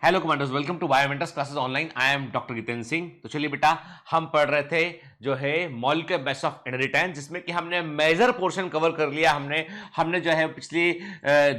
Hello commanders, welcome to Biomentors classes online. I am doctor Jitendra Singh. तो चलिए बेटा, हम पढ़ रहे थे जो है मॉलिक्यूलर बेसिस ऑफ इनहेरिटेंस, जिसमें कि हमने मेजर पोर्शन कवर कर लिया। हमने जो है पिछले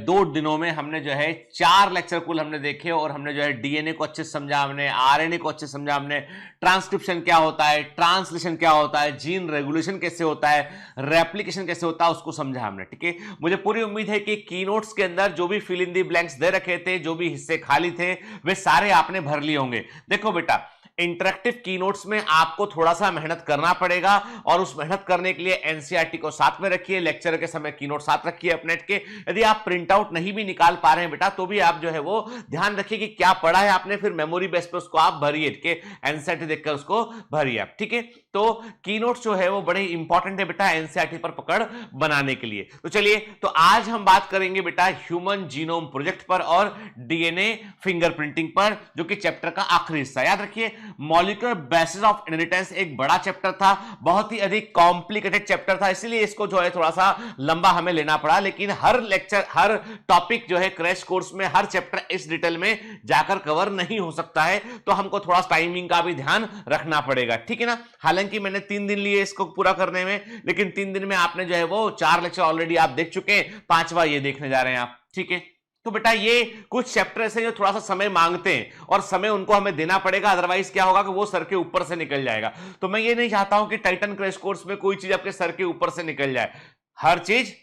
2 दिनों में हमने जो है 4 लेक्चर कुल हमने देखे और हमने जो है डीएनए को अच्छे से समझा, हमने आरएनए को अच्छे से समझा, हमने ट्रांसक्रिप्शन क्या होता है, ट्रांसलेशन क्या होता है, जीन रेगुलेशन कैसे होता है, रेप्लिकेशन कैसे होता है, उसको समझा हमने। ठीक है, मुझे पूरी उम्मीद है कि कीनोट्स के अंदर जो भी फिल इन दी ब्लैंक्स दे रखे थे, जो भी हिस्से खाली थे, वे सारे आपने भर लिए होंगे। देखो बेटा, इंटरेक्टिव कीनोट्स में आपको थोड़ा सा मेहनत करना पड़ेगा और उस मेहनत करने के लिए एनसीईआरटी को साथ में रखिए, लेक्चर के समय कीनोट साथ रखिए अपने के। यदि आप प्रिंट आउट नहीं भी निकाल पा रहे हैं बेटा, तो भी आप जो है वो ध्यान रखिए कि क्या पढ़ा है आपने, फिर मेमोरी बेस पे उसको आप भरिए। ठीक है, एनसीईआरटी देखकर उसको भरिए आप। ठीक है, तो कीनोट्स जो है वो बड़े इंपॉर्टेंट है बेटा एनसीईआरटी पर पकड़ बनाने के लिए। तो चलिए, तो आज हम बात करेंगे बेटा ह्यूमन जीनोम प्रोजेक्ट पर और डीएनए फिंगरप्रिंटिंग पर, जो कि चैप्टर का आखिरी हिस्सा। याद रखिए, मॉलिक्यूलर बेसिस ऑफ इनहेरिटेंस एक बड़ा चैप्टर था, बहुत ही अधिक कॉम्प्लिकेटेड चैप्टर था, इसलिए इसको जो है थोड़ा सा लंबा हमें लेना पड़ा। लेकिन हर लेक्चर, हर टॉपिक जो है क्रैश कोर्स में, हर चैप्टर इस डिटेल में जाकर कवर नहीं हो सकता है, तो हमको थोड़ा टाइमिंग का भी ध्यान रखना पड़ेगा। ठीक है ना। हालांकि मैंने 3 दिन लिए इसको पूरा करने में, लेकिन 3 दिन में आपने जो है वो 4 लेक्चर ऑलरेडी आप देख चुके हैं, 5वां ये देखने जा रहे हैं आप। ठीक है, तो बेटा ये कुछ चैप्टर ऐसे जो थोड़ा सा समय मांगते हैं और समय उनको हमें देना पड़ेगा, अदरवाइज क्या होगा कि वो सर के ऊपर से निकल जाएगा। तो मैं ये नहीं चाहता हूं कि टाइटन क्रैश कोर्स में कोई चीज आपके सर के ऊपर से निकल जाए, हर चीज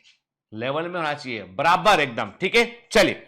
लेवल में होना चाहिए, बराबर एकदम। ठीक है, चलिए,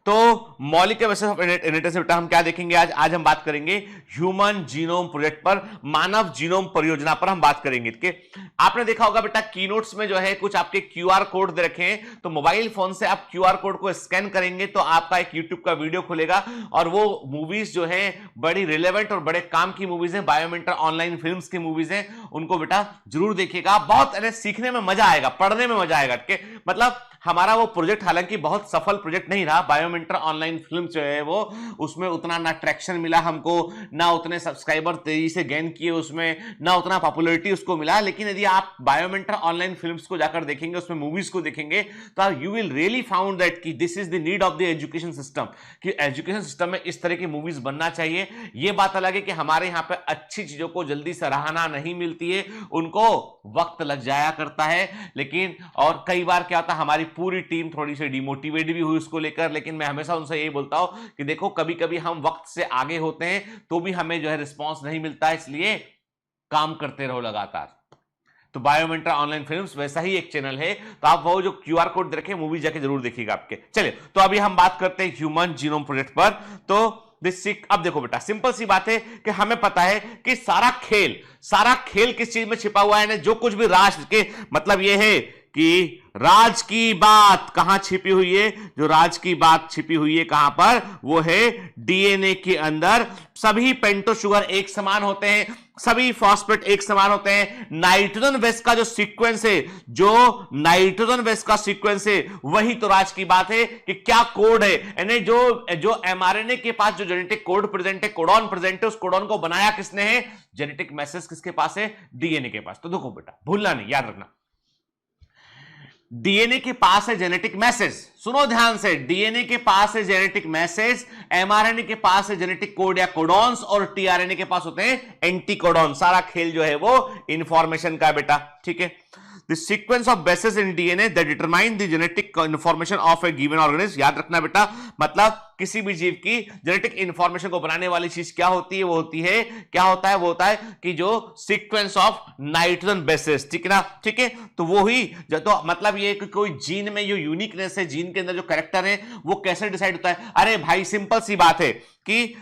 तो मॉलिक्यूलर बेसिस ऑफ इनहेरिटेंस बेटा हम क्या देखेंगे आज हम बात करेंगे ह्यूमन जीनोम प्रोजेक्ट पर, मानव जीनोम परियोजना पर हम बात करेंगे। ठीक है, आपने देखा होगा बेटा कीनोट्स में जो है कुछ आपके क्यूआर कोड दे रखे हैं, तो मोबाइल फोन से आप क्यूआर कोड को स्कैन करेंगे तो आपका एक यूट्यूब का वीडियो खुलेगा और वो मूवीज जो है बड़ी रिलेवेंट और बड़े काम की मूवीज हैं, बायोमेंटर ऑनलाइन फिल्म्स की मूवीज हैं, उनको बेटा जरूर देखिएगा। बहुत सीखने में मजा आएगा, पढ़ने में मजा आएगा। ठीक है, मतलब हमारा वो प्रोजेक्ट हालांकि बहुत सफल प्रोजेक्ट नहीं रहा, बायोमेंटर ऑनलाइन फिल्म जो है वो, उसमें उतना ना ट्रैक्शन मिला हमको, ना उतने सब्सक्राइबर तेजी से गेन किए उसमें, ना उतना पॉपुलैरिटी उसको मिला। लेकिन यदि आप बायोमेंटर ऑनलाइन फिल्म्स को जाकर देखेंगे, उसमें मूवीज को देखेंगे, तो you will really found that कि this is the need of the education system, कि एजुकेशन सिस्टम में इस तरह की मूवीज बनना चाहिए। ये बात अलग है कि हमारे यहाँ पे अच्छी चीजों को जल्दी सराहना नहीं मिलती है, उनको वक्त लग जाया करता है। लेकिन और कई बार क्या होता है, हमारी पूरी टीम थोड़ी सी डिमोटिवेट भी हुई उसको लेकर, लेकिन मैं हमेशा उनसे यही बोलता हूं कि देखो, कभी कभी हम वक्त से आगे होते हैं तो भी हमें जो है रिस्पांस नहीं मिलता है, इसलिए काम करते रहो लगातार। तो बायोमेंटर ऑनलाइन फिल्म्स वैसा ही एक चैनल है, तो आप वो जो क्यूआर कोड रखे मूवी जाके जरूर देखिएगा आपके। चलिए, तो अभी हम बात करते हैं ह्यूमन जीनोम प्रोजेक्ट पर। तो अब देखो बेटा, सिंपल सी बात है कि हमें पता है कि सारा खेल किस चीज में छिपा हुआ है। जो कुछ भी राष्ट्र के, मतलब यह है कि राज की बात कहां छिपी हुई है, जो राज की बात छिपी हुई है कहां पर, वो है डीएनए के अंदर। सभी पेंटो शुगर एक समान होते हैं, सभी फॉस्फेट एक समान होते हैं। नाइट्रोजन बेस का जो सीक्वेंस है, जो नाइट्रोजन बेस का सीक्वेंस है, वही तो राज की बात है कि क्या कोड है। यानी जो एमआरएनए के पास जो जेनेटिक कोड प्रेजेंट है, कोडॉन प्रेजेंट है, उस कोडॉन को बनाया किसने है, जेनेटिक मैसेज किसके पास है, डीएनए के पास। तो देखो बेटा, भूलना नहीं, याद रखना, डीएनए के पास है जेनेटिक मैसेज। सुनो ध्यान से, डीएनए के पास है जेनेटिक मैसेज, एमआरएनए के पास है जेनेटिक कोड या कोडॉन्स, और टीआरएनए के पास होते हैं एंटीकोडॉन। सारा खेल जो है वो इंफॉर्मेशन का बेटा। ठीक है, the sequence of bases in DNA that determine the genetic information of a given organism। याद रखना बेटा, मतलब किसी भी जीव की जेनेटिक इंफॉर्मेशन को बनाने वाली चीज क्या होती है, वो होती है, क्या होता है, वो होता है कि जो सीक्वेंस ऑफ नाइट्रोजन बेसेस। ठीक है ना। ठीक है, तो वो ही, तो मतलब ये कि कोई जीन में जो यूनिकनेस है, जीन के अंदर जो कैरेक्टर है, वो कैसे डिसाइड होता है। अरे भाई, सिंपल सी बात है कि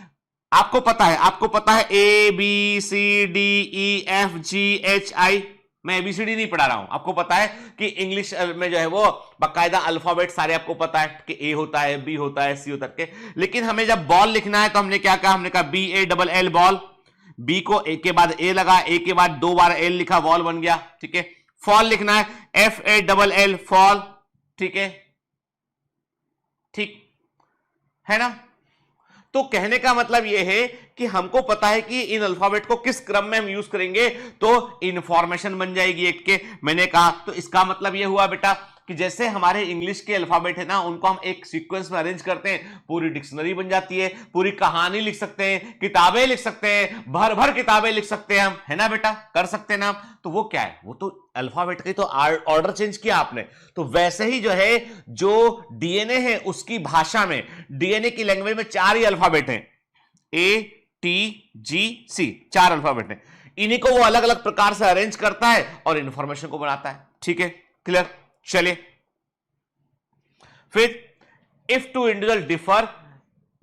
आपको पता है A B C D E F G H I. मैं एबीसीडी नहीं पढ़ा रहा हूं, आपको पता है कि इंग्लिश में जो है वो बाकायदा अल्फाबेट सारे आपको पता है कि ए होता है, बी होता है, सी होता है। लेकिन हमें जब बॉल लिखना है तो हमने क्या कहा, हमने कहा BALL बॉल, बी को ए के बाद ए लगा, ए के बाद 2 बार एल लिखा, बॉल बन गया। ठीक है, फॉल लिखना है FALL फॉल। ठीक है, ठीक है ना। तो कहने का मतलब यह है कि हमको पता है कि इन अल्फाबेट को किस क्रम में हम यूज करेंगे तो इंफॉर्मेशन बन जाएगी एक के। मैंने कहा, तो इसका मतलब यह हुआ बेटा कि जैसे हमारे इंग्लिश के अल्फाबेट है ना, उनको हम एक सीक्वेंस में अरेंज करते हैं, पूरी डिक्शनरी बन जाती है, पूरी कहानी लिख सकते हैं, किताबें लिख सकते हैं, भर भर किताबें लिख सकते हैं हम, है ना बेटा, कर सकते हैं ना। तो वो क्या है, वो तो अल्फाबेट की तो ऑर्डर चेंज किया आपने। तो वैसे ही जो है, जो डीएनए है उसकी भाषा में, डीएनए की लैंग्वेज में 4 ही अल्फाबेट हैं, ATGC, 4 अल्फाबेट हैं। इन्हीं को वो अलग अलग प्रकार से अरेंज करता है और इंफॉर्मेशन को बनाता है। ठीक है, क्लियर। चलिए फिर, if two individual differ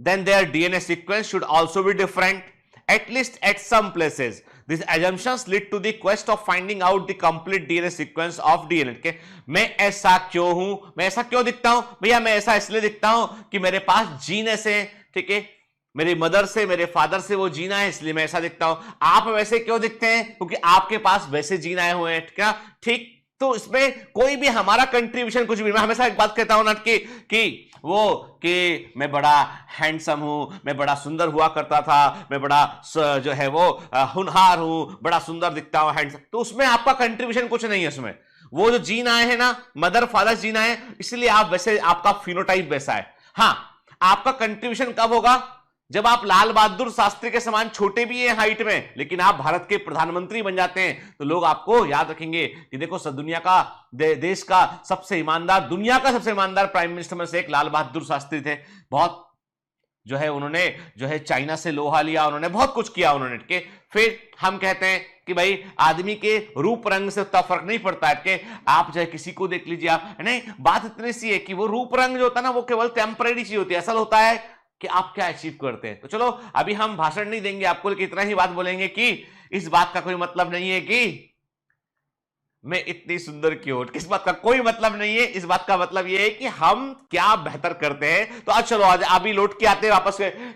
then their DNA sequence should also be different, at least at some places. These assumptions lead to the quest of finding out the complete DNA sequence of DNA. Okay? मैं ऐसा क्यों हूं, मैं ऐसा क्यों दिखता हूं भैया, मैं ऐसा इसलिए दिखता हूं कि मेरे पास जीन ऐसे हैं, ठीक है, मेरी मदर से, मेरे फादर से वो जीन आए, इसलिए मैं ऐसा दिखता हूं। आप वैसे क्यों दिखते हैं, क्योंकि आपके पास वैसे जीन आए हुए हैं, क्या, ठीक। तो इसमें कोई भी हमारा कंट्रीब्यूशन कुछ भी, मैं हमेशा एक बात कहता हूं ना कि मैं बड़ा हैंडसम हूं, मैं बड़ा सुंदर हुआ करता था, मैं बड़ा जो है वो होनहार हूं, बड़ा सुंदर दिखता हूं, हैंडसम, तो उसमें आपका कंट्रीब्यूशन कुछ नहीं है। उसमें वो जो जीन आए हैं ना, मदर फादर जीन आए, इसलिए आप वैसे, आपका फिनोटाइप वैसा है। हां, आपका कंट्रीब्यूशन कब होगा, जब आप लाल बहादुर शास्त्री के समान छोटे भी हैं हाइट में, लेकिन आप भारत के प्रधानमंत्री बन जाते हैं, तो लोग आपको याद रखेंगे कि देखो दुनिया का देश का सबसे ईमानदार, दुनिया का सबसे ईमानदार प्राइम मिनिस्टर में से एक लाल बहादुर शास्त्री थे। बहुत जो है उन्होंने जो है चाइना से लोहा लिया, उन्होंने बहुत कुछ किया उन्होंने के। फिर हम कहते हैं कि भाई आदमी के रूप रंग से उतना फर्क नहीं पड़ता है कि आप जो है किसी को देख लीजिए आप, नहीं, बात इतनी सी है कि वो रूप रंग जो होता है ना, वो केवल टेम्परेरी चीज होती है, असल होता है कि आप क्या अचीव करते हैं। तो चलो अभी हम भाषण नहीं देंगे आपको, लेकिन इतना ही बात बोलेंगे कि इस बात का कोई मतलब नहीं है कि मैं इतनी सुंदर क्यों, किस बात का कोई मतलब नहीं है। इस बात का मतलब यह है कि हम क्या बेहतर करते हैं। तो आज चलो, आज अभी लौट के आते हैं,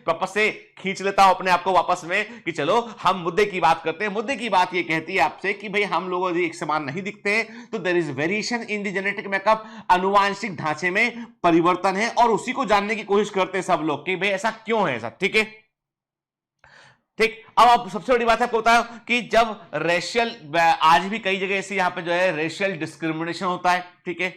वापस से खींच लेता हूं अपने आप को वापस में कि चलो हम मुद्दे की बात करते हैं। मुद्दे की बात ये कहती है आपसे कि भाई हम लोग यदि एक समान नहीं दिखते हैं, तो there is variation in the genetic makeup, अनुवांशिक ढांचे में परिवर्तन है, और उसी को जानने की कोशिश करते हैं सब लोग कि भाई ऐसा क्यों है, ऐसा, ठीक है, ठीक। अब सबसे बड़ी बात है आपको बताया कि जब रेशियल, आज भी कई जगह ऐसी यहां पे जो है रेशियल डिस्क्रिमिनेशन होता है, ठीक है,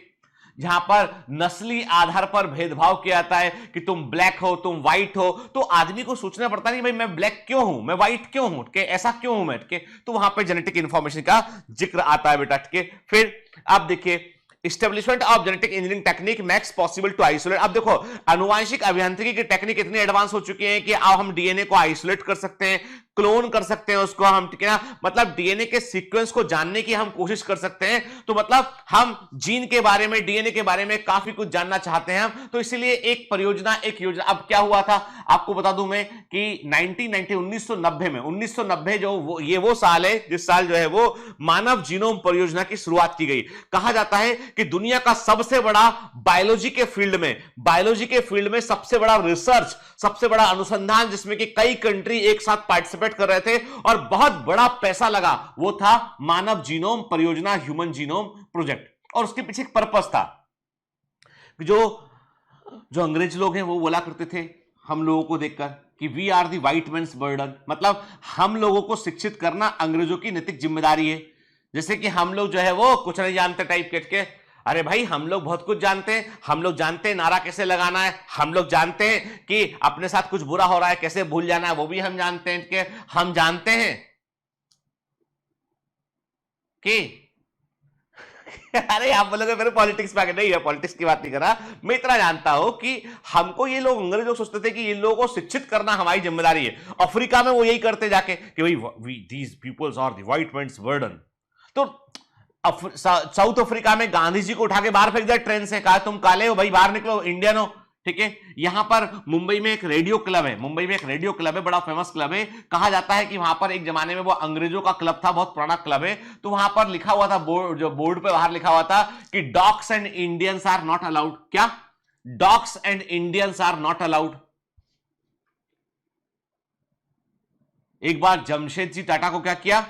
जहां पर नस्ली आधार पर भेदभाव किया जाता है कि तुम ब्लैक हो, तुम व्हाइट हो, तो आदमी को सोचना पड़ता नहीं भाई मैं ब्लैक क्यों हूं, मैं व्हाइट क्यों हूं, के ऐसा क्यों हूं मैं, के तो वहां पे जेनेटिक इंफॉर्मेशन का जिक्र आता है बेटा, के। फिर आप देखिए, Establishment of genetic engineering technique makes possible to isolate। अब देखो, अनुवांशिक अभियांत्रिकी की टेक्निक इतनी एडवांस हो चुकी है कि अब हम डीएनए को आइसोलेट कर सकते हैं, क्लोन कर सकते हैं उसको हम, ठीक है ना, मतलब डीएनए के सीक्वेंस को जानने की हम कोशिश कर सकते हैं। तो मतलब हम जीन के बारे में, डीएनए के बारे में काफी कुछ जानना चाहते हैं हम, तो इसलिए एक परियोजना, एक योजना। अब क्या हुआ था आपको बता दूं मैं कि 1990 में, 1990 जो वो साल है जिस साल जो है वो मानव जीनोम परियोजना की शुरुआत की गई। कहा जाता है कि दुनिया का सबसे बड़ा बायोलॉजी के फील्ड में सबसे बड़ा रिसर्च, सबसे बड़ा अनुसंधान, जिसमें कि कई कंट्री एक साथ पार्टिसिपेट कर रहे थे और बहुत बड़ा पैसा लगा, वो था मानव जीनोम परियोजना, ह्यूमन जीनोम प्रोजेक्ट। और उसके पीछे एक पर्पस था। जो अंग्रेज लोग हैं वो बोला करते थे हम लोगों को देखकर कि we are the white man's burden, मतलब हम लोगों को शिक्षित करना अंग्रेजों की नैतिक जिम्मेदारी है। जैसे कि हम लोग जो है वो कुछ नहीं जानते टाइप के, अरे भाई हम लोग बहुत कुछ जानते हैं, हम लोग जानते हैं नारा कैसे लगाना है, हम लोग जानते हैं कि अपने साथ कुछ बुरा हो रहा है कैसे भूल जाना है, वो भी हम जानते हैं कि हम जानते हैं कि अरे आप बोलोगे मेरे पॉलिटिक्स में आगे, नहीं है, पॉलिटिक्स की बात नहीं कर रहा मैं। इतना जानता हूं कि हमको ये लोग, अंग्रेज लोग सोचते थे कि इन लोगों को शिक्षित करना हमारी जिम्मेदारी है। अफ्रीका में वो यही करते जाके कि भाई these peoples are the white man's burden. तो साउथ अफ्रीका में गांधी जी को उठा के बाहर फेंक दिया ट्रेन से, कहा तुम काले हो भाई, बाहर निकलो, इंडियन हो, ठीक है। यहां पर मुंबई में एक रेडियो क्लब है, बड़ा फेमस क्लब है। कहा जाता है कि वहां पर एक जमाने में वो अंग्रेजों का क्लब था, बहुत पुराना क्लब है। तो वहां पर लिखा हुआ था बोर्ड पे बाहर लिखा हुआ था कि dogs and Indians are not allowed. क्या? Dogs and Indians are not allowed. एक बार जमशेद जी टाटा को क्या किया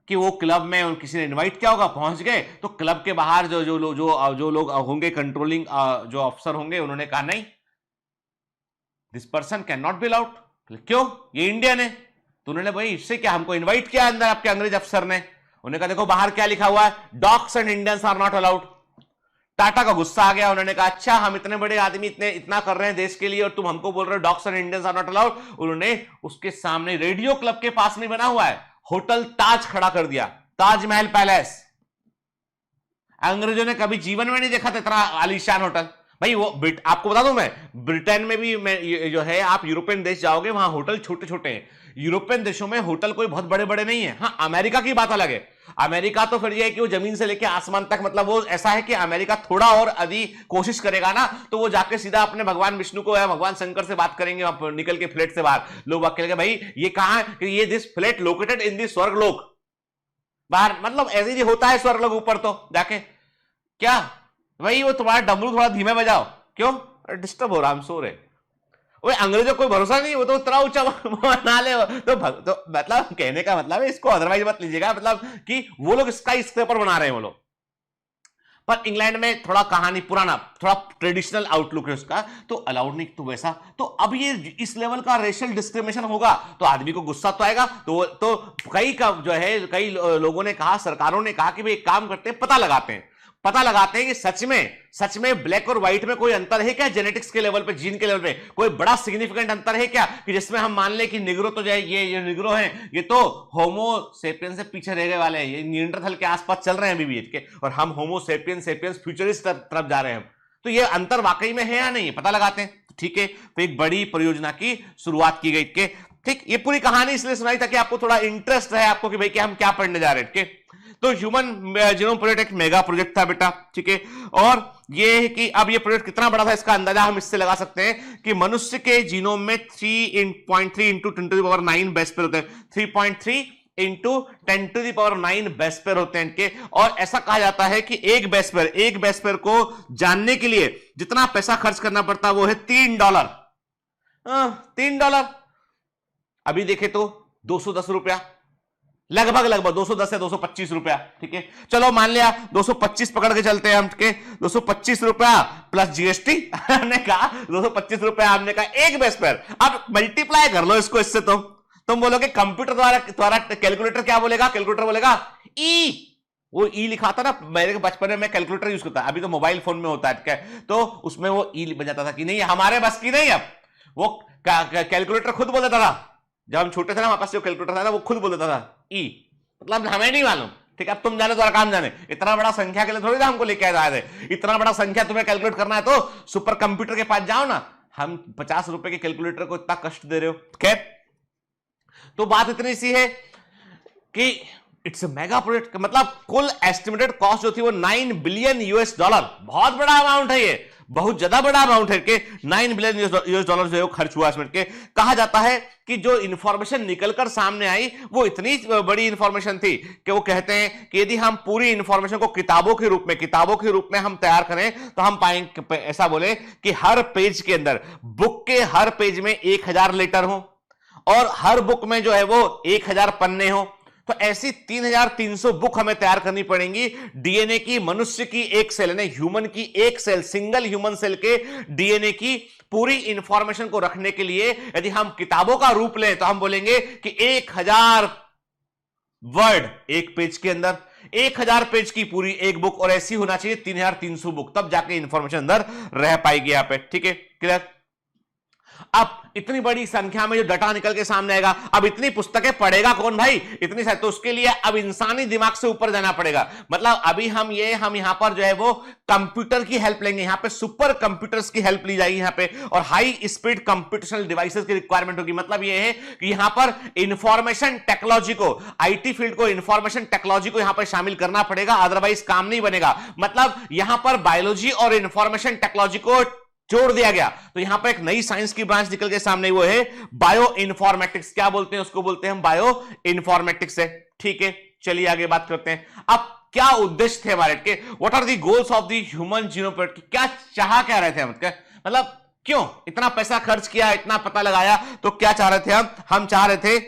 कि वो क्लब में किसी ने इनवाइट किया होगा, पहुंच गए, तो क्लब के बाहर जो लोग होंगे, कंट्रोलिंग जो अफसर होंगे, उन्होंने कहा नहीं, this person can not be allowed. क्यों? ये इंडियन है। तो उन्होंने, भाई इससे क्या, हमको इनवाइट किया अंदर आपके अंग्रेज अफसर ने। उन्होंने कहा देखो बाहर क्या लिखा हुआ है, dogs and Indians are not allowed. Tata का गुस्सा आ गया, उन्होंने कहा अच्छा हम इतने बड़े आदमी इतना कर रहे हैं देश के लिए और तुम हमको बोल रहे हो dogs and Indians are not allowed. उन्होंने उसके सामने रेडियो क्लब के पास में बना हुआ है होटल ताज खड़ा कर दिया, ताजमहल पैलेस। अंग्रेजों ने कभी जीवन में नहीं देखा था इतना आलीशान होटल भाई। वो आपको बता दूं मैं, ब्रिटेन में भी मैं जो है, आप यूरोपियन देश जाओगे वहां होटल छोटे छोटे हैं। यूरोपियन देशों में होटल कोई बहुत बड़े बड़े नहीं है। हाँ, अमेरिका की बात अलग है। अमेरिका तो फिर ये है कि वो जमीन से लेके आसमान तक, मतलब वो ऐसा है कि अमेरिका थोड़ा और अधिक कोशिश करेगा ना तो वो जाके सीधा अपने भगवान विष्णु को या भगवान शंकर से बात करेंगे, आप निकल के फ्लैट से बाहर। लोग अकेले भाई ये कहां है, ये this flat located in this स्वर्गलोक बाहर, मतलब ऐसे ही होता है स्वर्गलोक ऊपर तो जाके क्या भाई वो तुम्हारा डमरू थोड़ा धीमे बजाओ, क्यों डिस्टर्ब हो रहा, हम सो रहे। वो अंग्रेजों को कोई भरोसा नहीं, वो तो इतना ऊंचा बना ले तो मतलब कहने का मतलब है, इसको अदरवाइज मत लीजिएगा, मतलब कि वो लोग स्काई स्क्रैपर बना रहे हैं वो लोग। पर इंग्लैंड में थोड़ा कहानी पुराना, थोड़ा ट्रेडिशनल आउटलुक है उसका, तो अलाउड नहीं तो वैसा। तो अब ये इस लेवल का रेशियल डिस्क्रिमिनेशन होगा तो आदमी को गुस्सा तो आएगा। तो कई का जो है, कई लोगों ने कहा, सरकारों ने कहा कि भाई एक काम करते हैं, पता लगाते हैं कि सच में ब्लैक और व्हाइट में कोई अंतर है क्या, जेनेटिक्स के लेवल पे, जीन के लेवल पे कोई बड़ा सिग्निफिकेंट अंतर है क्या, कि जिसमें हम मान ले कि निग्रो तो जाए, ये निग्रो हैं, ये तो होमो सेपियंस से पीछे रह गए वाले हैं, ये निएंडरथल के आसपास चल रहे हैं अभी भी के, और हम होमो सेपियंस फ्यूचरिस्ट तरफ जा रहे हैं। तो ये अंतर वाकई में है या नहीं, पता लगाते हैं। ठीक है, तो एक बड़ी परियोजना की शुरुआत की गई के। ठीक, ये पूरी कहानी इसलिए सुनाई ताकि आपको थोड़ा इंटरेस्ट रहे आपको कि भाई कि हम क्या पढ़ने जा रहे हैं। तो ह्यूमन जीनोम प्रोजेक्ट एक मेगा प्रोजेक्ट था बेटा, ठीक है। और ये है कि अब ये प्रोजेक्ट कितना बड़ा था इसका अंदाजा हम इससे लगा सकते हैं कि मनुष्य के जीनोम में 3.3 into 10 to the power 9 base pair होते हैं, 3.3 into 10 to the power 9 base pair होते हैं इनके। और ऐसा कहा जाता है कि एक बेस पेयर को जानने के लिए जितना पैसा खर्च करना पड़ता है वो है $3। $3 अभी देखे तो 210 रुपया, लगभग 210 या 225 रुपया। ठीक है, चलो मान लिया 225 पकड़ के चलते हैं हम के, 225 रुपया प्लस जीएसटी हमने कहा 225 रुपया, हमने कहा एक बेस पेयर। अब मल्टीप्लाई कर लो इसको इससे, तुम बोलोगे कंप्यूटर द्वारा कैलकुलेटर क्या बोलेगा, कैलकुलेटर बोलेगा ई, वो ई लिखा था ना, मेरे बचपन में मैं कैलकुलेटर यूज करता, अभी तो मोबाइल फोन में होता है, तो उसमें वो ई बजाता था कि नहीं हमारे बस की नहीं, अब वो कैलकुलेटर खुद बोल देता था। जब हम छोटे थे ना, हमारे पास जो कैलकुलेटर था ना, वो खुद बोल देता था ई, मतलब हमें नहीं मालूम। ठीक है, अब तुम जाने तो काम जाने, इतना बड़ा संख्या के लिए थोड़ी ना हमको लेके आए थे, इतना बड़ा संख्या तुम्हें कैलकुलेट करना है तो सुपर कंप्यूटर के पास जाओ ना। हम 50 रुपए के कैलकुलेटर को इतना कष्ट दे रहे हो। खैर, तो बात इतनी सी है कि इट्स मेगा प्रोजेक्ट, मतलब कुल एस्टिमेटेड कॉस्ट जो थी वो $9 बिलियन। बहुत बड़ा अमाउंट है ये, बहुत ज्यादा बड़ा अमाउंट है कि $9 बिलियन जो है वो खर्च हुआ इसमें के। कहा जाता है कि जो इंफॉर्मेशन निकलकर सामने आई वो इतनी बड़ी इंफॉर्मेशन थी कि वो कहते हैं कि यदि हम पूरी इंफॉर्मेशन को किताबों के रूप में हम तैयार करें तो हम पाएंगे, ऐसा बोले कि हर पेज के अंदर, बुक के हर पेज में 1000 लेटर हो और हर बुक में जो है वो 1000 पन्ने हो। तो ऐसी 3300 बुक हमें तैयार करनी पड़ेंगी डीएनए की, मनुष्य की एक सेल, यानी ह्यूमन की एक सेल, सिंगल ह्यूमन सेल के डीएनए की पूरी इंफॉर्मेशन को रखने के लिए यदि हम किताबों का रूप लें तो हम बोलेंगे कि 1000 वर्ड एक पेज के अंदर, 1000 पेज की पूरी एक बुक, और ऐसी होना चाहिए 3300 बुक, तब जाके इंफॉर्मेशन अंदर रह पाएगी यहां पे। ठीक है, क्लियर। अब इतनी बड़ी संख्या में जो डाटा निकल के सामने आएगा, अब इतनी पुस्तकें पढ़ेगा कौन भाई, इतनी सारी, तो उसके लिए अब इंसानी दिमाग से ऊपर जाना पड़ेगा। मतलब अभी हम यहां पर जो है वो कंप्यूटर की हेल्प लेंगे, यहां पे सुपर कंप्यूटर्स की हेल्प ली जाएगी यहां पे, और हाई स्पीड कंप्यूटेशनल डिवाइसेस की रिक्वायरमेंट होगी। मतलब ये है कि यहां पर इंफॉर्मेशन टेक्नोलॉजी को, आईटी फील्ड को, इंफॉर्मेशन टेक्नोलॉजी को यहां पर शामिल करना पड़ेगा, अदरवाइज काम नहीं बनेगा। मतलब यहां पर बायोलॉजी और इंफॉर्मेशन टेक्नोलॉजी को जोड़ दिया गया, तो यहां पर एक नई साइंस की ब्रांच निकल के सामने, वो है बायो इन्फॉर्मेटिक्स। क्या बोलते हैं उसको, बोलते हैं हम बायो इन्फॉर्मेटिक्स है। ठीक है, चलिए आगे बात करते हैं। अब क्या उद्देश्य थे हमारे के, what are the goals of the human genome project, क्या चाह क्या रहे थे हम, मतलब क्यों इतना पैसा खर्च किया, इतना पता लगाया, तो क्या चाह रहे थे हम चाह रहे थे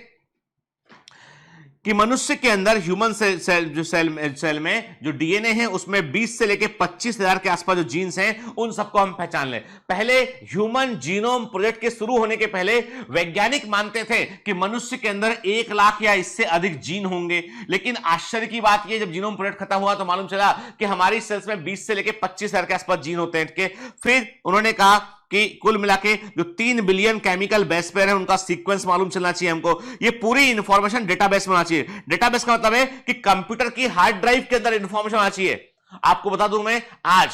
कि मनुष्य के अंदर ह्यूमन सेल में जो डीएनए है उसमें 20 से लेकर 25,000 के आसपास जो जीन्स हैं उन सबको हम पहचान लें। पहले ह्यूमन जीनोम प्रोजेक्ट के शुरू होने के पहले वैज्ञानिक मानते थे कि मनुष्य के अंदर 1 लाख या इससे अधिक जीन होंगे, लेकिन आश्चर्य की बात यह जब जीनोम प्रोजेक्ट खत्म हुआ तो मालूम चला कि हमारी सेल्स में 20 से लेकर 25,000 के आसपास जीन होते हैं। फिर उन्होंने कहा कि कुल मिला के जो 3 बिलियन केमिकल बेस पेयर है उनका सीक्वेंस मालूम चलना चाहिए हमको। ये पूरी इंफॉर्मेशन डेटाबेस में होना चाहिए। डेटाबेस का मतलब है कि कंप्यूटर की हार्ड ड्राइव के अंदर इंफॉर्मेशन होना चाहिए। आपको बता दूं मैं आज,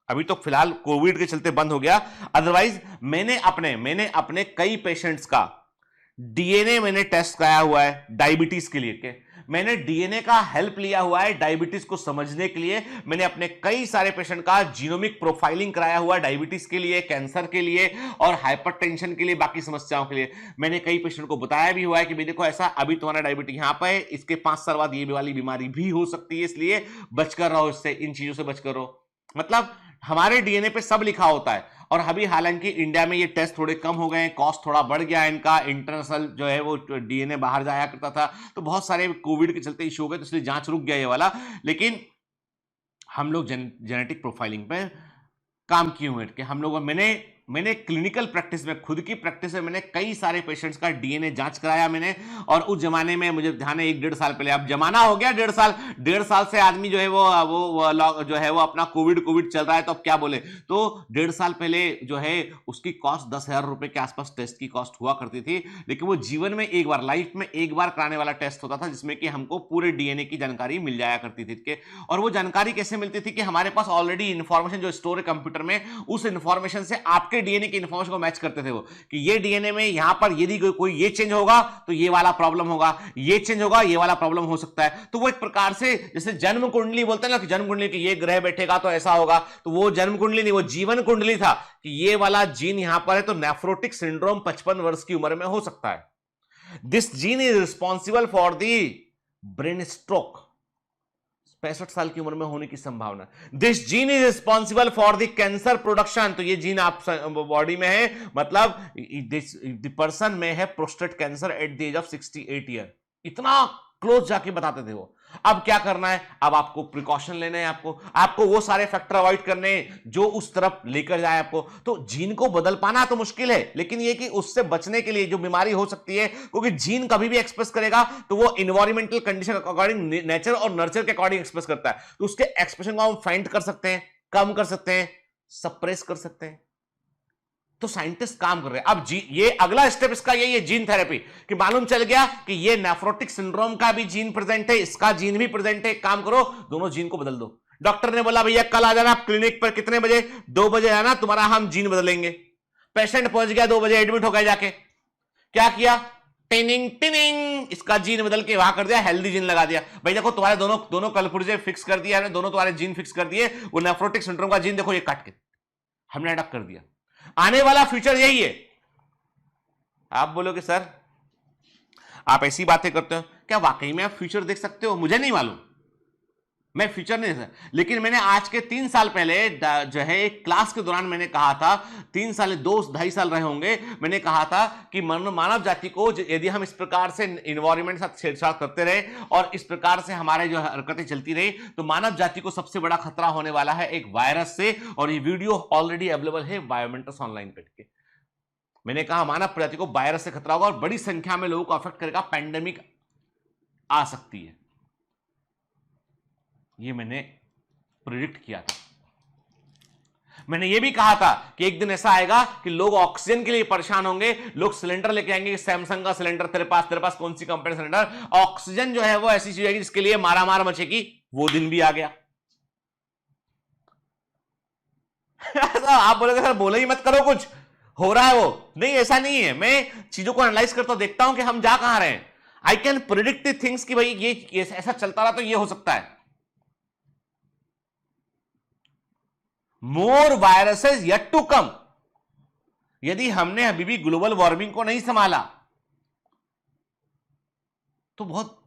अभी तो फिलहाल कोविड के चलते बंद हो गया, अदरवाइज मैंने अपने कई पेशेंट्स का डीएनए मैंने टेस्ट कराया हुआ है डायबिटीज के लिए। मैंने डीएनए का हेल्प लिया हुआ है डायबिटीज को समझने के लिए। मैंने अपने कई सारे पेशेंट का जीनोमिक प्रोफाइलिंग कराया हुआ है डायबिटीज के लिए, कैंसर के लिए और हाइपरटेंशन के लिए, बाकी समस्याओं के लिए। मैंने कई पेशेंट को बताया भी हुआ है कि भाई देखो ऐसा अभी तुम्हारा डायबिटीज यहां पर है, इसके 5 साल बाद ये वाली बीमारी भी हो सकती है, इसलिए बचकर रहो, इससे इन चीजों से बचकर रहो। मतलब हमारे डीएनए पे सब लिखा होता है। और अभी हालांकि इंडिया में ये टेस्ट थोड़े कम हो गए, कॉस्ट थोड़ा बढ़ गया है इनका, इंटरनेशनल जो है वो डीएनए बाहर जाया करता था, तो बहुत सारे कोविड के चलते इशू हो गए, तो इसलिए जांच रुक गया ये वाला। लेकिन हम लोग जेनेटिक प्रोफाइलिंग पे काम किए हुए कि हम लोग मैंने क्लिनिकल प्रैक्टिस में, खुद की प्रैक्टिस में मैंने कई सारे पेशेंट्स का डीएनए जांच कराया मैंने। और उस जमाने में मुझे ध्यान है 1-1.5 साल पहले, अब जमाना हो गया 1.5 साल से आदमी जो है वो जो है वो अपना कोविड चल रहा है, तो अब क्या बोले। तो 1.5 साल पहले जो है उसकी कॉस्ट 10,000 रुपए के आसपास टेस्ट की कॉस्ट हुआ करती थी, लेकिन वो जीवन में एक बार, लाइफ में एक बार कराने वाला टेस्ट होता था, जिसमें कि हमको पूरे डीएनए की जानकारी मिल जाया करती थी। और वो जानकारी कैसे मिलती थी कि हमारे पास ऑलरेडी इंफॉर्मेशन जो स्टोर है कंप्यूटर में, उस इंफॉर्मेशन से आपके डीएनए की इंफॉर्मेशन को मैच करते थे वो, कि ये डीएनए में यहां पर यदि कोई ये चेंज होगा तो ये वाला प्रॉब्लम होगा, ये चेंज होगा ये वाला प्रॉब्लम हो सकता है। तो वो एक प्रकार से जैसे जन्म कुंडली बोलते हैं ना, कि जन्म कुंडली कि ये ग्रह बैठेगा तो ऐसा होगा, तो वो जन्म कुंडली नहीं, वो जीवन कुंडली था कि ये वाला जीन यहां पर है तो नेफ्रोटिक सिंड्रोम 55 वर्ष की उम्र में हो सकता है। This gene is responsible for the brain stroke, 65 साल की उम्र में होने की संभावना। This gene is responsible for the cancer production, तो ये जीन आप बॉडी में है, मतलब द पर्सन में है prostate cancer at the age of 68 year. इतना क्लोज जाके बताते थे वो। अब क्या करना है, अब आपको प्रिकॉशन लेने हैं, आपको वो सारे फैक्टर अवॉइड करने हैं जो उस तरफ लेकर जाए आपको। तो जीन को बदल पाना तो मुश्किल है, लेकिन ये कि उससे बचने के लिए जो बीमारी हो सकती है, क्योंकि जीन कभी भी एक्सप्रेस करेगा तो वो इन्वायरमेंटल कंडीशन के अकॉर्डिंग, नेचर और नर्चर के अकॉर्डिंग एक्सप्रेस करता है। तो उसके एक्सप्रेशन को हम फाइंड कर सकते हैं, कम कर सकते हैं, सप्रेस कर सकते हैं। तो साइंटिस्ट काम कर रहे हैं। अब ये अगला स्टेप इसका यही है, जीन थेरेपी, कि मालूम चल गया कि ये नेफ्रोटिक सिंड्रोम का भी जीन प्रेजेंट है, इसका जीन भी प्रेजेंट है, काम करो दोनों जीन को बदल दो। डॉक्टर ने बोला भैया कल आ जाना आप क्लिनिक पर, कितने बजे, 2 बजे आना, तुम्हारा हम जीन बदलेंगे। पेशेंट पहुंच गया 2 बजे, एडमिट हो गया, जाके क्या किया, टिनिंग टिनिंग, इसका जीन बदल के वहां कर दिया, हेल्दी जीन लगा दिया। भाई देखो तुम्हारे दोनों कलपुर्जे फिक्स कर दिया, दोनों तुम्हारे जीन फिक्स कर दिए, वो नेफ्रोटिक सिंड्रोम का जीन देखो ये काट के हमने अटक कर दिया। आने वाला फ्यूचर यही है। आप बोलोगे सर आप ऐसी बातें करते हो, क्या वाकई में आप फ्यूचर देख सकते हो? मुझे नहीं मालूम, मैं फ्यूचर नहीं देख, लेकिन मैंने आज के 3 साल पहले जो है क्लास के दौरान मैंने कहा था, 3 साल 2-2.5 साल रहे होंगे, मैंने कहा था कि मानव जाति को यदि हम इस प्रकार से इन्वायरमेंट के साथ छेड़छाड़ करते रहे और इस प्रकार से हमारे जो हरकतें चलती रही, तो मानव जाति को सबसे बड़ा खतरा होने वाला है एक वायरस से। और ये वीडियो ऑलरेडी अवेलेबल है बायोमेंटस ऑनलाइन पे। मैंने कहा मानव प्रजाति को वायरस से खतरा होगा और बड़ी संख्या में लोगों को अफेक्ट करेगा, पैंडेमिक आ सकती है, ये मैंने प्रिडिक्ट किया था। मैंने ये भी कहा था कि एक दिन ऐसा आएगा कि लोग ऑक्सीजन के लिए परेशान होंगे, लोग सिलेंडर लेके आएंगे, सैमसंग का सिलेंडर तेरे पास कौन सी कंपनी सिलेंडर, ऑक्सीजन जो है वो ऐसी चीज है जिसके लिए मारामार मचेगी। वो दिन भी आ गया। आप बोलोगे सर बोले ही मत करो, कुछ हो रहा है वो नहीं, ऐसा नहीं है। मैं चीजों को एनालाइज करता हूं, देखता हूं कि हम जा कहां रहे हैं। I can predict the things कि भाई ये ऐसा चलता रहा तो ये हो सकता है। मोर वायरसेस येट टू कम। यदि हमने अभी भी ग्लोबल वार्मिंग को नहीं संभाला तो बहुत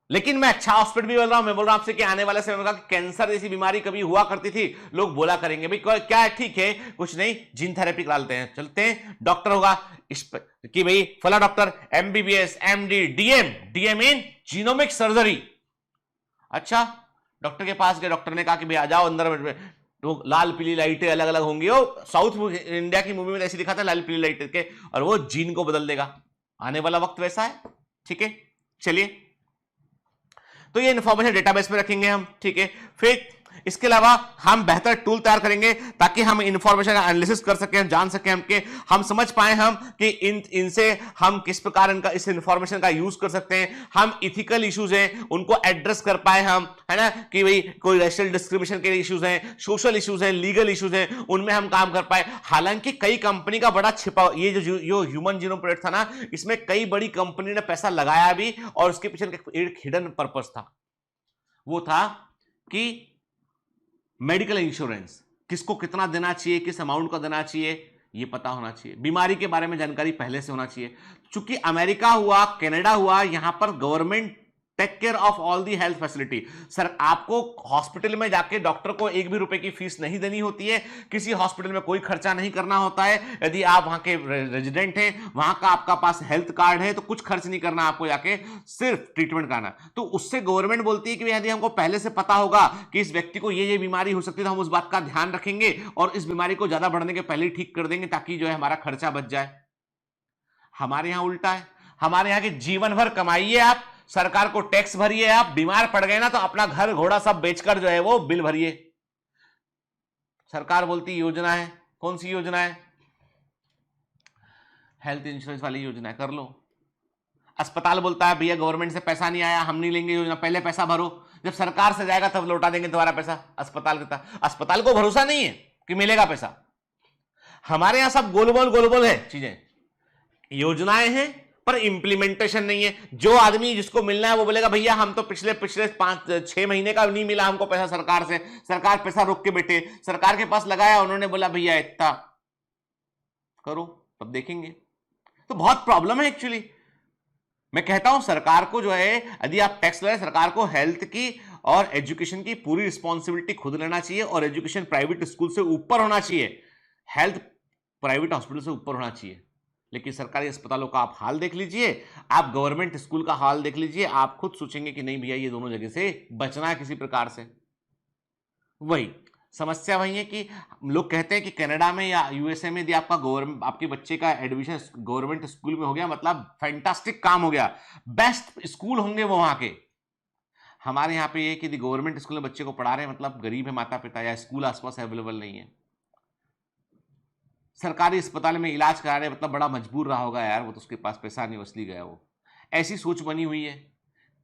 लेकिन मैं अच्छा हॉस्पिटल भी बोल रहा हूं, मैं बोल रहा हूं आपसे कि आने वाले समय में कैंसर जैसी बीमारी कभी हुआ करती थी, लोग बोला करेंगे भाई क्या है, ठीक है कुछ नहीं, जीन थेरेपी करा लेते हैं, चलते हैं डॉक्टर होगा इस कि भाई फला doctor MBBS MD DM, DM in genomic surgery. अच्छा, डॉक्टर के पास गए, डॉक्टर ने कहा कि भाई आ जाओ अंदर में, तो लाल पीली लाइटें अलग अलग होंगी, वो साउथ इंडिया की मूवी में ऐसी दिखाता है लाल पीली लाइट के, और वो जीन को बदल देगा। आने वाला वक्त वैसा है, ठीक है। चलिए, तो ये इंफॉर्मेशन डेटाबेस में रखेंगे हम, ठीक है। फिर इसके अलावा हम बेहतर टूल तैयार करेंगे ताकि हम इंफॉर्मेशन एनालिसिस कर सकें, हम जान सकें, हम समझ पाए हम कि इनसे हम किस प्रकार इनका इस इंफॉर्मेशन का यूज कर सकते हैं, हम इथिकल इश्यूज हैं उनको एड्रेस कर पाए हम, है ना, कि भाई कोई रेशियल डिस्क्रिमिनेशन के इश्यूज हैं, सोशल इश्यूज हैं, लीगल इश्यूज हैं, उनमें हम काम कर पाए। हालांकि कई कंपनी का बड़ा छिपा, ये जो ह्यूमन जीनोम प्रोजेक्ट था ना, इसमें कई बड़ी कंपनी ने पैसा लगाया भी, और उसके पीछे एक हिडन पर्पस था, वो था कि मेडिकल इंश्योरेंस किसको कितना देना चाहिए, किस अमाउंट का देना चाहिए, ये पता होना चाहिए, बीमारी के बारे में जानकारी पहले से होना चाहिए। चूंकि अमेरिका हुआ, कनाडा हुआ, यहां पर government take care of all the health facility. Sir, आपको हॉस्पिटल में जाके डॉक्टर को एक भी रुपए की फीस नहीं देनी होती है, किसी हॉस्पिटल में कोई खर्चा नहीं करना होता है। यदि आप वहां के रेजिडेंट हैं, वहां का आपका पास हेल्थ कार्ड है, तो कुछ खर्च नहीं करना आपको, जाके सिर्फ ट्रीटमेंट कराना। तो उससे गवर्नमेंट बोलती है कि यदि हमको पहले से पता होगा कि इस व्यक्ति को ये बीमारी हो सकती है, तो हम उस बात का ध्यान रखेंगे और इस बीमारी को ज्यादा बढ़ने के पहले ही ठीक कर देंगे, ताकि जो है हमारा खर्चा बच जाए। हमारे यहां उल्टा है, हमारे यहां की जीवन भर कमाइए आप, सरकार को टैक्स भरिए, आप बीमार पड़ गए ना तो अपना घर घोड़ा सब बेचकर जो है वो बिल भरिए। सरकार बोलती योजना है, कौन सी योजना है? हेल्थ इंश्योरेंस वाली योजना है, कर लो। अस्पताल बोलता है भैया गवर्नमेंट से पैसा नहीं आया, हम नहीं लेंगे योजना, पहले पैसा भरो, जब सरकार से जाएगा तब लौटा देंगे तुम्हारा पैसा। अस्पताल को भरोसा नहीं है कि मिलेगा पैसा। हमारे यहां सब गोलबोल है चीजें, योजनाएं हैं पर इंप्लीमेंटेशन नहीं है। जो आदमी जिसको मिलना है वो बोलेगा भैया हम तो पिछले 5-6 महीने का नहीं मिला हमको पैसा सरकार से, सरकार पैसा रोक के बैठे, सरकार के पास लगाया, उन्होंने बोला भैया इतना करो तब देखेंगे। तो बहुत प्रॉब्लम है एक्चुअली। मैं कहता हूं सरकार को जो है, यदि आप टैक्स ले, सरकार को हेल्थ की और एजुकेशन की पूरी रिस्पॉन्सिबिलिटी खुद लेना चाहिए, और एजुकेशन प्राइवेट स्कूल से ऊपर होना चाहिए, हेल्थ प्राइवेट हॉस्पिटल से ऊपर होना चाहिए। लेकिन सरकारी अस्पतालों का आप हाल देख लीजिए, आप गवर्नमेंट स्कूल का हाल देख लीजिए, आप खुद सोचेंगे कि नहीं भैया ये दोनों जगह से बचना है किसी प्रकार से। वही समस्या वही है कि लोग कहते हैं कि कनाडा में या यूएसए में यदि आपके बच्चे का एडमिशन गवर्नमेंट स्कूल में हो गया मतलब फैंटास्टिक काम हो गया, बेस्ट स्कूल होंगे वो वहां के। हमारे यहाँ पे ये कि गवर्नमेंट स्कूल में बच्चे को पढ़ा रहे हैं मतलब गरीब है माता पिता, या स्कूल आसपास अवेलेबल नहीं है। सरकारी अस्पताल में इलाज करा रहे मतलब बड़ा मजबूर रहा होगा यार, वो तो उसके पास पैसा नहीं इसलिए गया वो। ऐसी सोच बनी हुई है।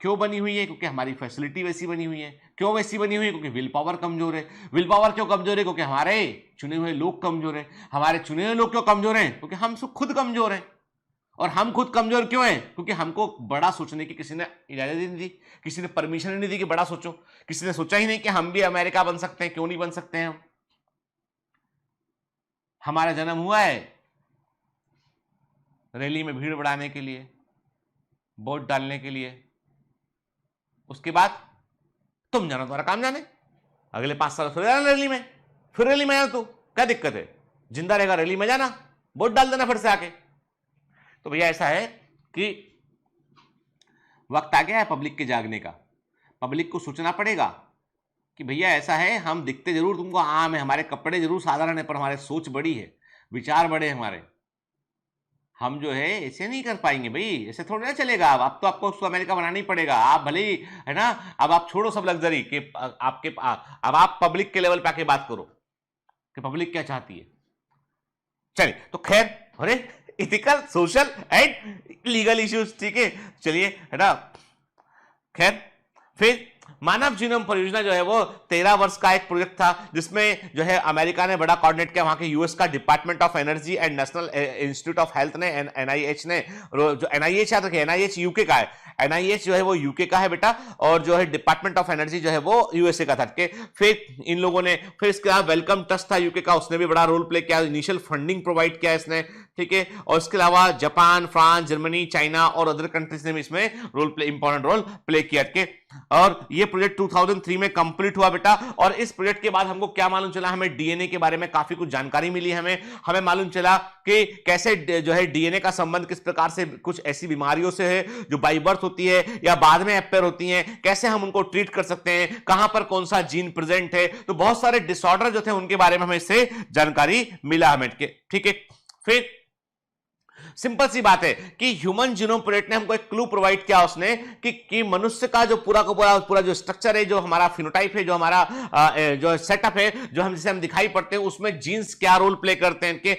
क्यों बनी हुई है? क्योंकि हमारी फैसिलिटी वैसी बनी हुई है। क्यों वैसी बनी हुई है? क्योंकि विल पावर कमजोर है। विल पावर क्यों कमजोर है? क्योंकि हमारे चुने हुए लोग कमजोर हैं। हमारे चुने हुए लोग क्यों कमजोर हैं? क्योंकि हम खुद कमजोर हैं। और हम खुद कमजोर क्यों हैं? क्योंकि हमको बड़ा सोचने की किसी ने इजाजत ही नहीं दी, किसी ने परमिशन ही नहीं दी कि बड़ा सोचो। किसी ने सोचा ही नहीं कि हम भी अमेरिका बन सकते हैं, क्यों नहीं बन सकते हैं हम। हमारा जन्म हुआ है रैली में भीड़ बढ़ाने के लिए, वोट डालने के लिए। उसके बाद तुम जानो, तुम्हारा काम जाने, अगले 5 साल फिर जाना रैली में, फिर रैली में आना, तो क्या दिक्कत है? जिंदा रहेगा रैली में जाना, वोट डाल देना फिर से आके। तो भैया ऐसा है कि वक्त आ गया है पब्लिक के जागने का। पब्लिक को सोचना पड़ेगा कि भैया ऐसा है, हम दिखते जरूर तुमको आम है, हमारे कपड़े जरूर साधारण है, पर हमारे सोच बड़ी है, विचार बड़े हमारे। हम जो है ऐसे नहीं कर पाएंगे भाई, ऐसे थोड़ा ना चलेगा। अब तो आपको उसको अमेरिका बनाना ही पड़ेगा। आप भले ही है ना, अब आप छोड़ो सब लग्जरी के अब आप पब्लिक के लेवल पे आके बात करो कि पब्लिक क्या चाहती है। चलिए, तो खैर, अरे ethical, social and legal issues, ठीक है, चलिए है ना। खैर, फिर मानव जीनोम परियोजना जो है वो 13 वर्ष का एक प्रोजेक्ट था, जिसमें जो है अमेरिका ने बड़ा कोऑर्डिनेट किया। वहां के यूएस का department of energy and national institute of health ने, एनआईएच ने, जो एनआईएच याद रखिए, एनआईएच यूके का है, एनआईएच जो है वो यूके का है बेटा, और जो है डिपार्टमेंट ऑफ एनर्जी जो है वो यूएसए का था। फिर इन लोगों ने, फिर इसके बाद वेलकम ट्रस्ट था यूके का, उसने भी बड़ा रोल प्ले किया, इनिशियल फंडिंग प्रोवाइड किया इसने, ठीक है, और इसके अलावा जापान, फ्रांस, जर्मनी, चाइना और अदर कंट्रीज ने भी इसमें इंपॉर्टेंट रोल प्ले किया के। और ये प्रोजेक्ट 2003 में कंप्लीट हुआ बेटा। और इस प्रोजेक्ट के बाद हमको क्या मालूम चला, हमें डीएनए के बारे में काफी कुछ जानकारी मिली। हमें मालूम चला कि कैसे जो है डीएनए का संबंध किस प्रकार से कुछ ऐसी बीमारियों से है जो बाई बर्थ होती है या बाद में अपेयर होती हैं, कैसे हम उनको ट्रीट कर सकते हैं, कहां पर कौन सा जीन प्रेजेंट है। तो बहुत सारे डिसऑर्डर जो थे उनके बारे में हमें इससे जानकारी मिला हमें, ठीक है। फिर सिंपल सी बात है कि ह्यूमन जीनोम प्रोजेक्ट ने हमको एक क्लू प्रोवाइड किया उसने कि मनुष्य का जो पूरा जो स्ट्रक्चर है, जो हमारा फिनोटाइप है, जो हमारा जो सेटअप है, जो हम जिसे हम दिखाई पड़ते हैं, उसमें जीन्स क्या रोल प्ले करते हैं इनके,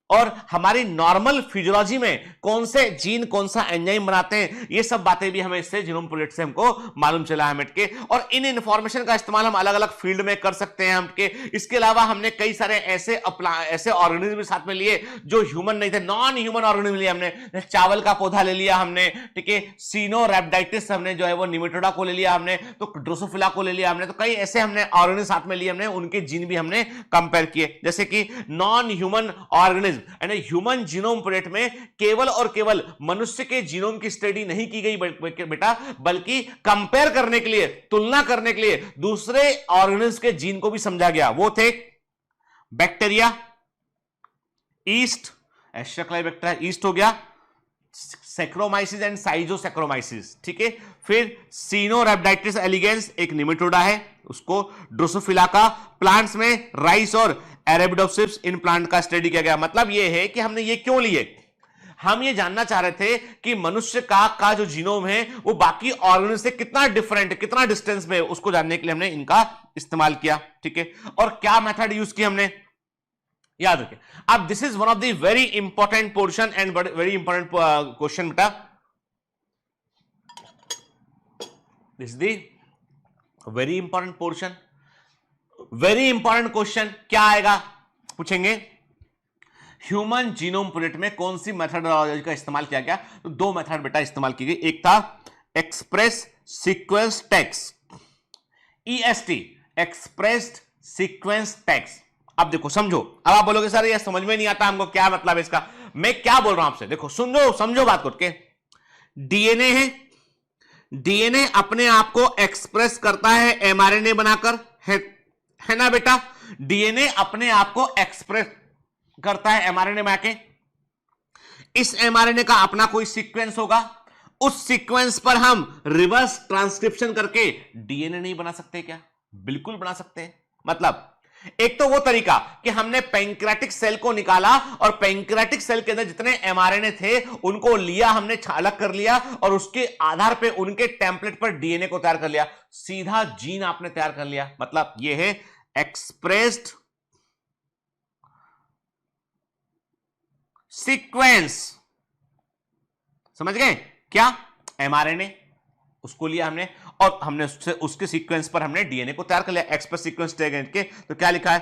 और हमारी नॉर्मल फिजियोलॉजी में कौन से जीन कौन सा एंजाइम बनाते हैं, ये सब बातें भी हमें इससे जीनोम प्रोजेक्ट से हमको मालूम चला है के। और इन इंफॉर्मेशन का इस्तेमाल हम अलग अलग फील्ड में कर सकते हैं के। इसके अलावा हमने कई सारे ऐसे ऑर्गेनिज्म साथ में लिए जो ह्यूमन नहीं थे, नॉन ह्यूमन ऑर्गेनिज्म लिए हमने। चावल का पौधा ले लिया हमने, ठीक है, सीनोरैप्टिड्स हमने जो है वो निमेटोडा को ले लिया हमने, तो ड्रोसोफिला को ले लिया हमने। तो कई ऐसे हमने ऑर्गेनिज्म साथ में लिए हमने, उनके जीन भी हमने कंपेयर किए। जैसे कि non human organism human genome project में केवल और केवल मनुष्य के जीनोम की स्टडी नहीं की गई बेटा, बल्कि कंपेयर करने के लिए, तुलना करने के लिए दूसरे ऑर्गेनिज्म के जीन को भी समझा गया। वो थे बैक्टीरिया, ईस्ट, एस्ट्रोक्लाइबैक्टीरिया ईस्ट हो गया, सैक्रोमाइसिस एंड साइजोसैक्रोमाइसिस, ठीक है। फिर सीनोरैप्टिड्स एलिगेंस एक निमेटोडा है, उसको ड्रोसोफिला का, प्लांट्स में राइस और अरेबिडोप्सिस इन प्लांट का स्टडी किया गया। मतलब यह है कि हमने ये क्यों लिए, हम ये जानना चाह रहे थे कि मनुष्य का जो जीनोम है वो बाकी ऑर्गेनिज्म से कितना डिफरेंट, कितना डिस्टेंस में, उसको जानने के लिए हमने इनका इस्तेमाल किया, ठीक है। और क्या मेथड यूज किया हमने, याद रखें। अब this is one of the very important portion and very important question बेटा। This is the very important portion, very important question. क्या आएगा, पूछेंगे ह्यूमन जीनोम प्रोजेक्ट में कौन सी मेथडोलॉजी का इस्तेमाल किया गया। तो दो मेथड बेटा इस्तेमाल की गई, एक था express sequence tags, EST, expressed sequence tags. अब देखो समझो, अब आप बोलोगे सर ये समझ में नहीं आता हमको, क्या मतलब है इसका, मैं क्या बोल रहा हूं आपसे, देखो समझो बात करके। डीएनए है, डीएनए अपने आप को एक्सप्रेस करता है एमआरएनए बनाकर, है ना बेटा। डीएनए अपने आप को एक्सप्रेस करता है एमआरएनए बना के। इस एमआरएनए का अपना कोई सीक्वेंस होगा, उस सीक्वेंस पर हम रिवर्स ट्रांसक्रिप्शन करके डीएनए नहीं बना सकते क्या? बिल्कुल बना सकते हैं। मतलब एक तो वो तरीका कि हमने पैंक्रियाटिक सेल को निकाला और पैंक्रियाटिक सेल के अंदर जितने एमआरएनए थे उनको लिया, हमने अलग कर लिया और उसके आधार पे उनके टेम्पलेट पर डीएनए को तैयार कर लिया, सीधा जीन आपने तैयार कर लिया। मतलब ये है एक्सप्रेस्ड सीक्वेंस, समझ गए क्या? एमआरएनए उसको लिया हमने और हमने उसके सीक्वेंस पर हमने डीएनए को तैयार कर लिया, एक्सप्रेस सीक्वेंस टैग के। तो क्या लिखा है,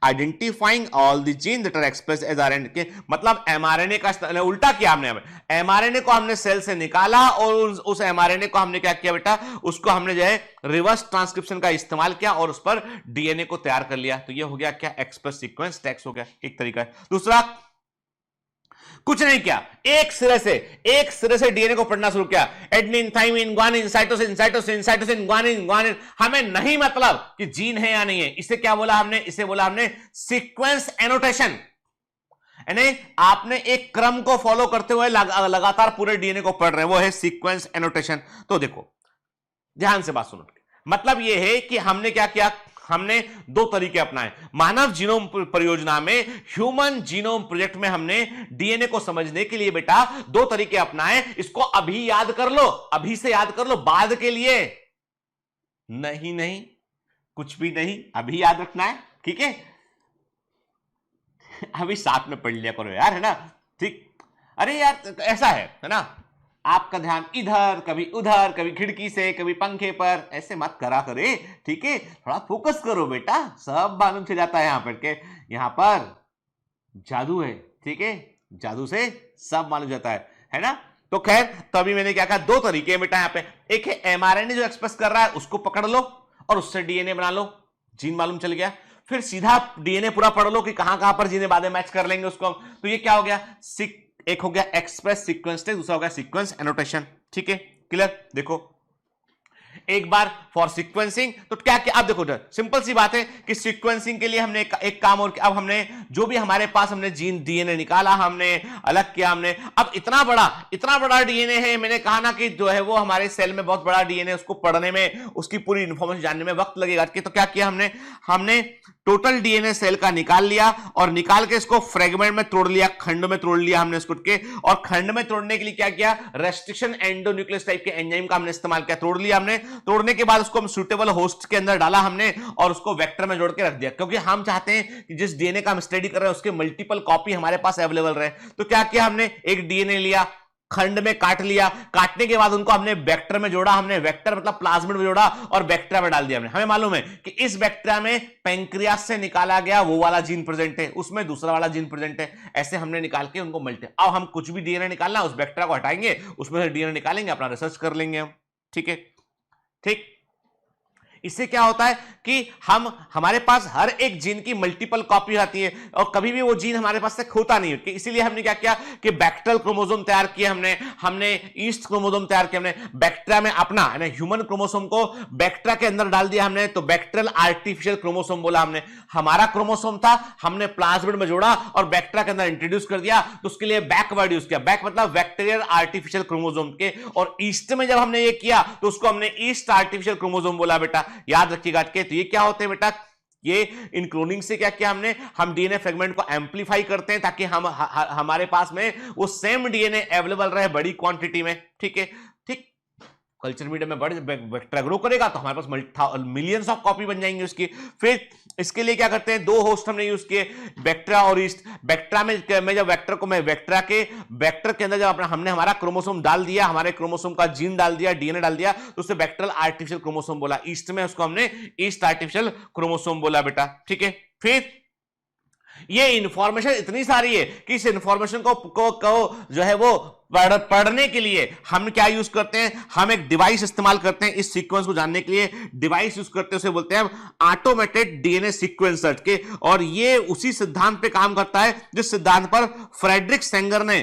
identifying all the gene that are expressed as RNA के। मतलब एमआरएनए का उल्टा किया हमने, एमआरएनए को हमने सेल से निकाला और उस एमआरएनए को हमने क्या किया बेटा, उसको हमने जो है रिवर्स ट्रांसक्रिप्शन का इस्तेमाल किया और उस पर डीएनए को तैयार कर लिया। तो ये हो गया क्या, एक्सप्रेस सीक्वेंस टैग्स हो गया, एक तरीका है। दूसरा, कुछ नहीं किया, एक सिरे से डीएनए को पढ़ना शुरू किया, adenine, thymine, guanine, cytosine, cytosine, cytosine, guanine, guanine. हमें नहीं मतलब कि जीन है या नहीं है, इसे क्या बोला हमने, इसे बोला हमने सीक्वेंस एनोटेशन। यानी आपने एक क्रम को फॉलो करते हुए लगातार पूरे डीएनए को पढ़ रहे हैं, वो है सीक्वेंस एनोटेशन। तो देखो ध्यान से बात सुनो, मतलब यह है कि हमने क्या किया, हमने दो तरीके अपनाए। मानव जीनोम परियोजना में, ह्यूमन जीनोम प्रोजेक्ट में हमने डीएनए को समझने के लिए बेटा दो तरीके अपनाए। इसको अभी याद कर लो, अभी से याद कर लो, बाद के लिए नहीं, कुछ भी नहीं, अभी याद रखना है, ठीक है। अभी साथ में पढ़ लिया करो यार, है ना, ठीक। अरे यार ऐसा है ना, आपका ध्यान इधर कभी उधर, कभी खिड़की से कभी पंखे पर, ऐसे मत करा करे, ठीक है। थोड़ा फोकस करो बेटा, सब मालूम चल जाता है यहाँ पर के, यहाँ पर जादू है, ठीक है, जादू से सब मालूम जाता है ना। तो खैर, तो अभी मैंने क्या कहा, दो तरीके हैं बेटा यहाँ पे। एक है एमआरएनए जो एक्सप्रेस कर रहा है उसको पकड़ लो और उससे डीएनए बना लो, जीन मालूम चल गया। फिर सीधा डीएनए पूरा पढ़ लो कि कहां पर जीने बाद में मैच कर लेंगे उसको हम। तो ये क्या हो गया, एक हो गया एक्सप्रेस सीक्वेंस टेक्स्ट, दूसरा हो गया सीक्वेंस एनोटेशन। ठीक है, क्लियर। देखो एक बार फॉर सीक्वेंसिंग, तो क्या क्या आप देखो सिंपल सी बात है कि सीक्वेंसिंग के लिए हमने एक काम और, अब हमने जो भी हमारे पास हमने जीन डीएनए निकाला, हमने अलग किया, हमने अब इतना बड़ा डीएनए है, मैंने कहा ना कि जो है वो हमारे सेल में बहुत बड़ा डीएनए, उसको पढ़ने में, उसकी पूरी इंफॉर्मेशन जानने में वक्त लगेगा। तो क्या किया हमने टोटल डीएनए सेल का निकाल लिया और निकाल के इसको फ्रेगमेंट में तोड़ लिया, खंड में तोड़ लिया हमने इसको के, और खंड में तोड़ने के लिए क्या किया, रेस्ट्रिक्शन एंडोन्यूक्लियस टाइप के एंजाइम का हमने इस्तेमाल किया। तोड़ लिया हमने, तोड़ने के बाद उसको हम सूटेबल होस्ट के अंदर डाला हमने और उसको वेक्टर में जोड़ के रख दिया, क्योंकि हम चाहते हैं कि जिस डीएनए का हम स्टडी कर रहे हैं उसके मल्टीपल कॉपी हमारे पास अवेलेबल रहे। तो क्या किया हमने, एक डीएनए लिया, खंड में काट लिया, काटने के बाद उनको हमने वेक्टर में जोड़ा, हमने वेक्टर मतलब प्लाज्मिड में जोड़ा और बैक्टीरिया में डाल दिया हमने। हमें मालूम है कि इस बैक्टीरिया में पैंक्रियास से निकाला गया वो वाला जीन प्रेजेंट है, उसमें दूसरा वाला जीन प्रेजेंट है, ऐसे हमने निकाल के उनको मल्टी। अब हम कुछ भी डीएनए निकालना, उस बैक्टीरिया को हटाएंगे, उसमें से डीएनए निकालेंगे, अपना रिसर्च कर लेंगे हम। ठीक है, ठीक। इससे क्या होता है कि हमारे पास हर एक जीन की मल्टीपल कॉपी आती है और कभी भी वो जीन हमारे पास से खोता नहीं है। इसीलिए हमने क्या किया कि बैक्टीरियल क्रोमोसोम तैयार किए, हमने ईस्ट क्रोमोसोम तैयार किया, हमने बैक्टीरिया में अपना ह्यूमन क्रोमोसोम को बैक्टीरिया के अंदर डाल दिया हमने, तो बैक्टीरियल आर्टिफिशियल क्रोमोसोम बोला हमने। हमारा क्रोमोसोम था, हमने प्लाज्मिड में जोड़ा और बैक्टीरिया के अंदर इंट्रोड्यूस कर दिया, तो उसके लिए बैकवर्ड यूज किया, बैक मतलब बैक्टीरियल आर्टिफिशियल क्रोमोसोम के। और ईस्ट में जब हमने ये किया तो उसको हमने ईस्ट आर्टिफिशियल क्रोमोसोम बोला बेटा, याद रखिएगा। तो ये क्या होते हैं बेटा, ये इन क्लोनिंग से क्या किया हमने, हम डीएनए फ्रेगमेंट को एम्पलीफाई करते हैं ताकि हमारे पास में वो सेम डीएनए अवेलेबल रहे बड़ी क्वांटिटी में। ठीक है, ठीक। कल्चर मीडिया में बैक्टीरिया ग्रो करेगा तो हमारे पास मिलियंस ऑफ कॉपी बन जाएंगे उसकी। फिर इसके लिए क्या करते हैं, दो होस्ट हमने यूज किए, बैक्टीरिया और ईस्ट। बैक्टीरिया में जब बैक्टीरिया के वेक्टर के अंदर जब हमने हमारा क्रोमोसोम डाल दिया, हमारे क्रोमोसोम का जीन डाल दिया, डीएनए डाल दिया, तो उससे बैक्टीरियल आर्टिफिशियल क्रोमोसोम बोला। ईस्ट में उसको हमने ईस्ट आर्टिफिशियल क्रोमोसोम बोला बेटा। ठीक है, फिर ये इंफॉर्मेशन इतनी सारी है कि इस इंफॉर्मेशन को जो है वो पढ़ने के लिए हम क्या यूज करते हैं, हम एक डिवाइस इस्तेमाल करते हैं इस सीक्वेंस को जानने के लिए। डिवाइस यूज करते हैं, उसे बोलते हैं ऑटोमेटेड डीएनए सीक्वेंस सर्च के। और ये उसी सिद्धांत पे काम करता है जिस सिद्धांत पर फ्रेडरिक सेंगर ने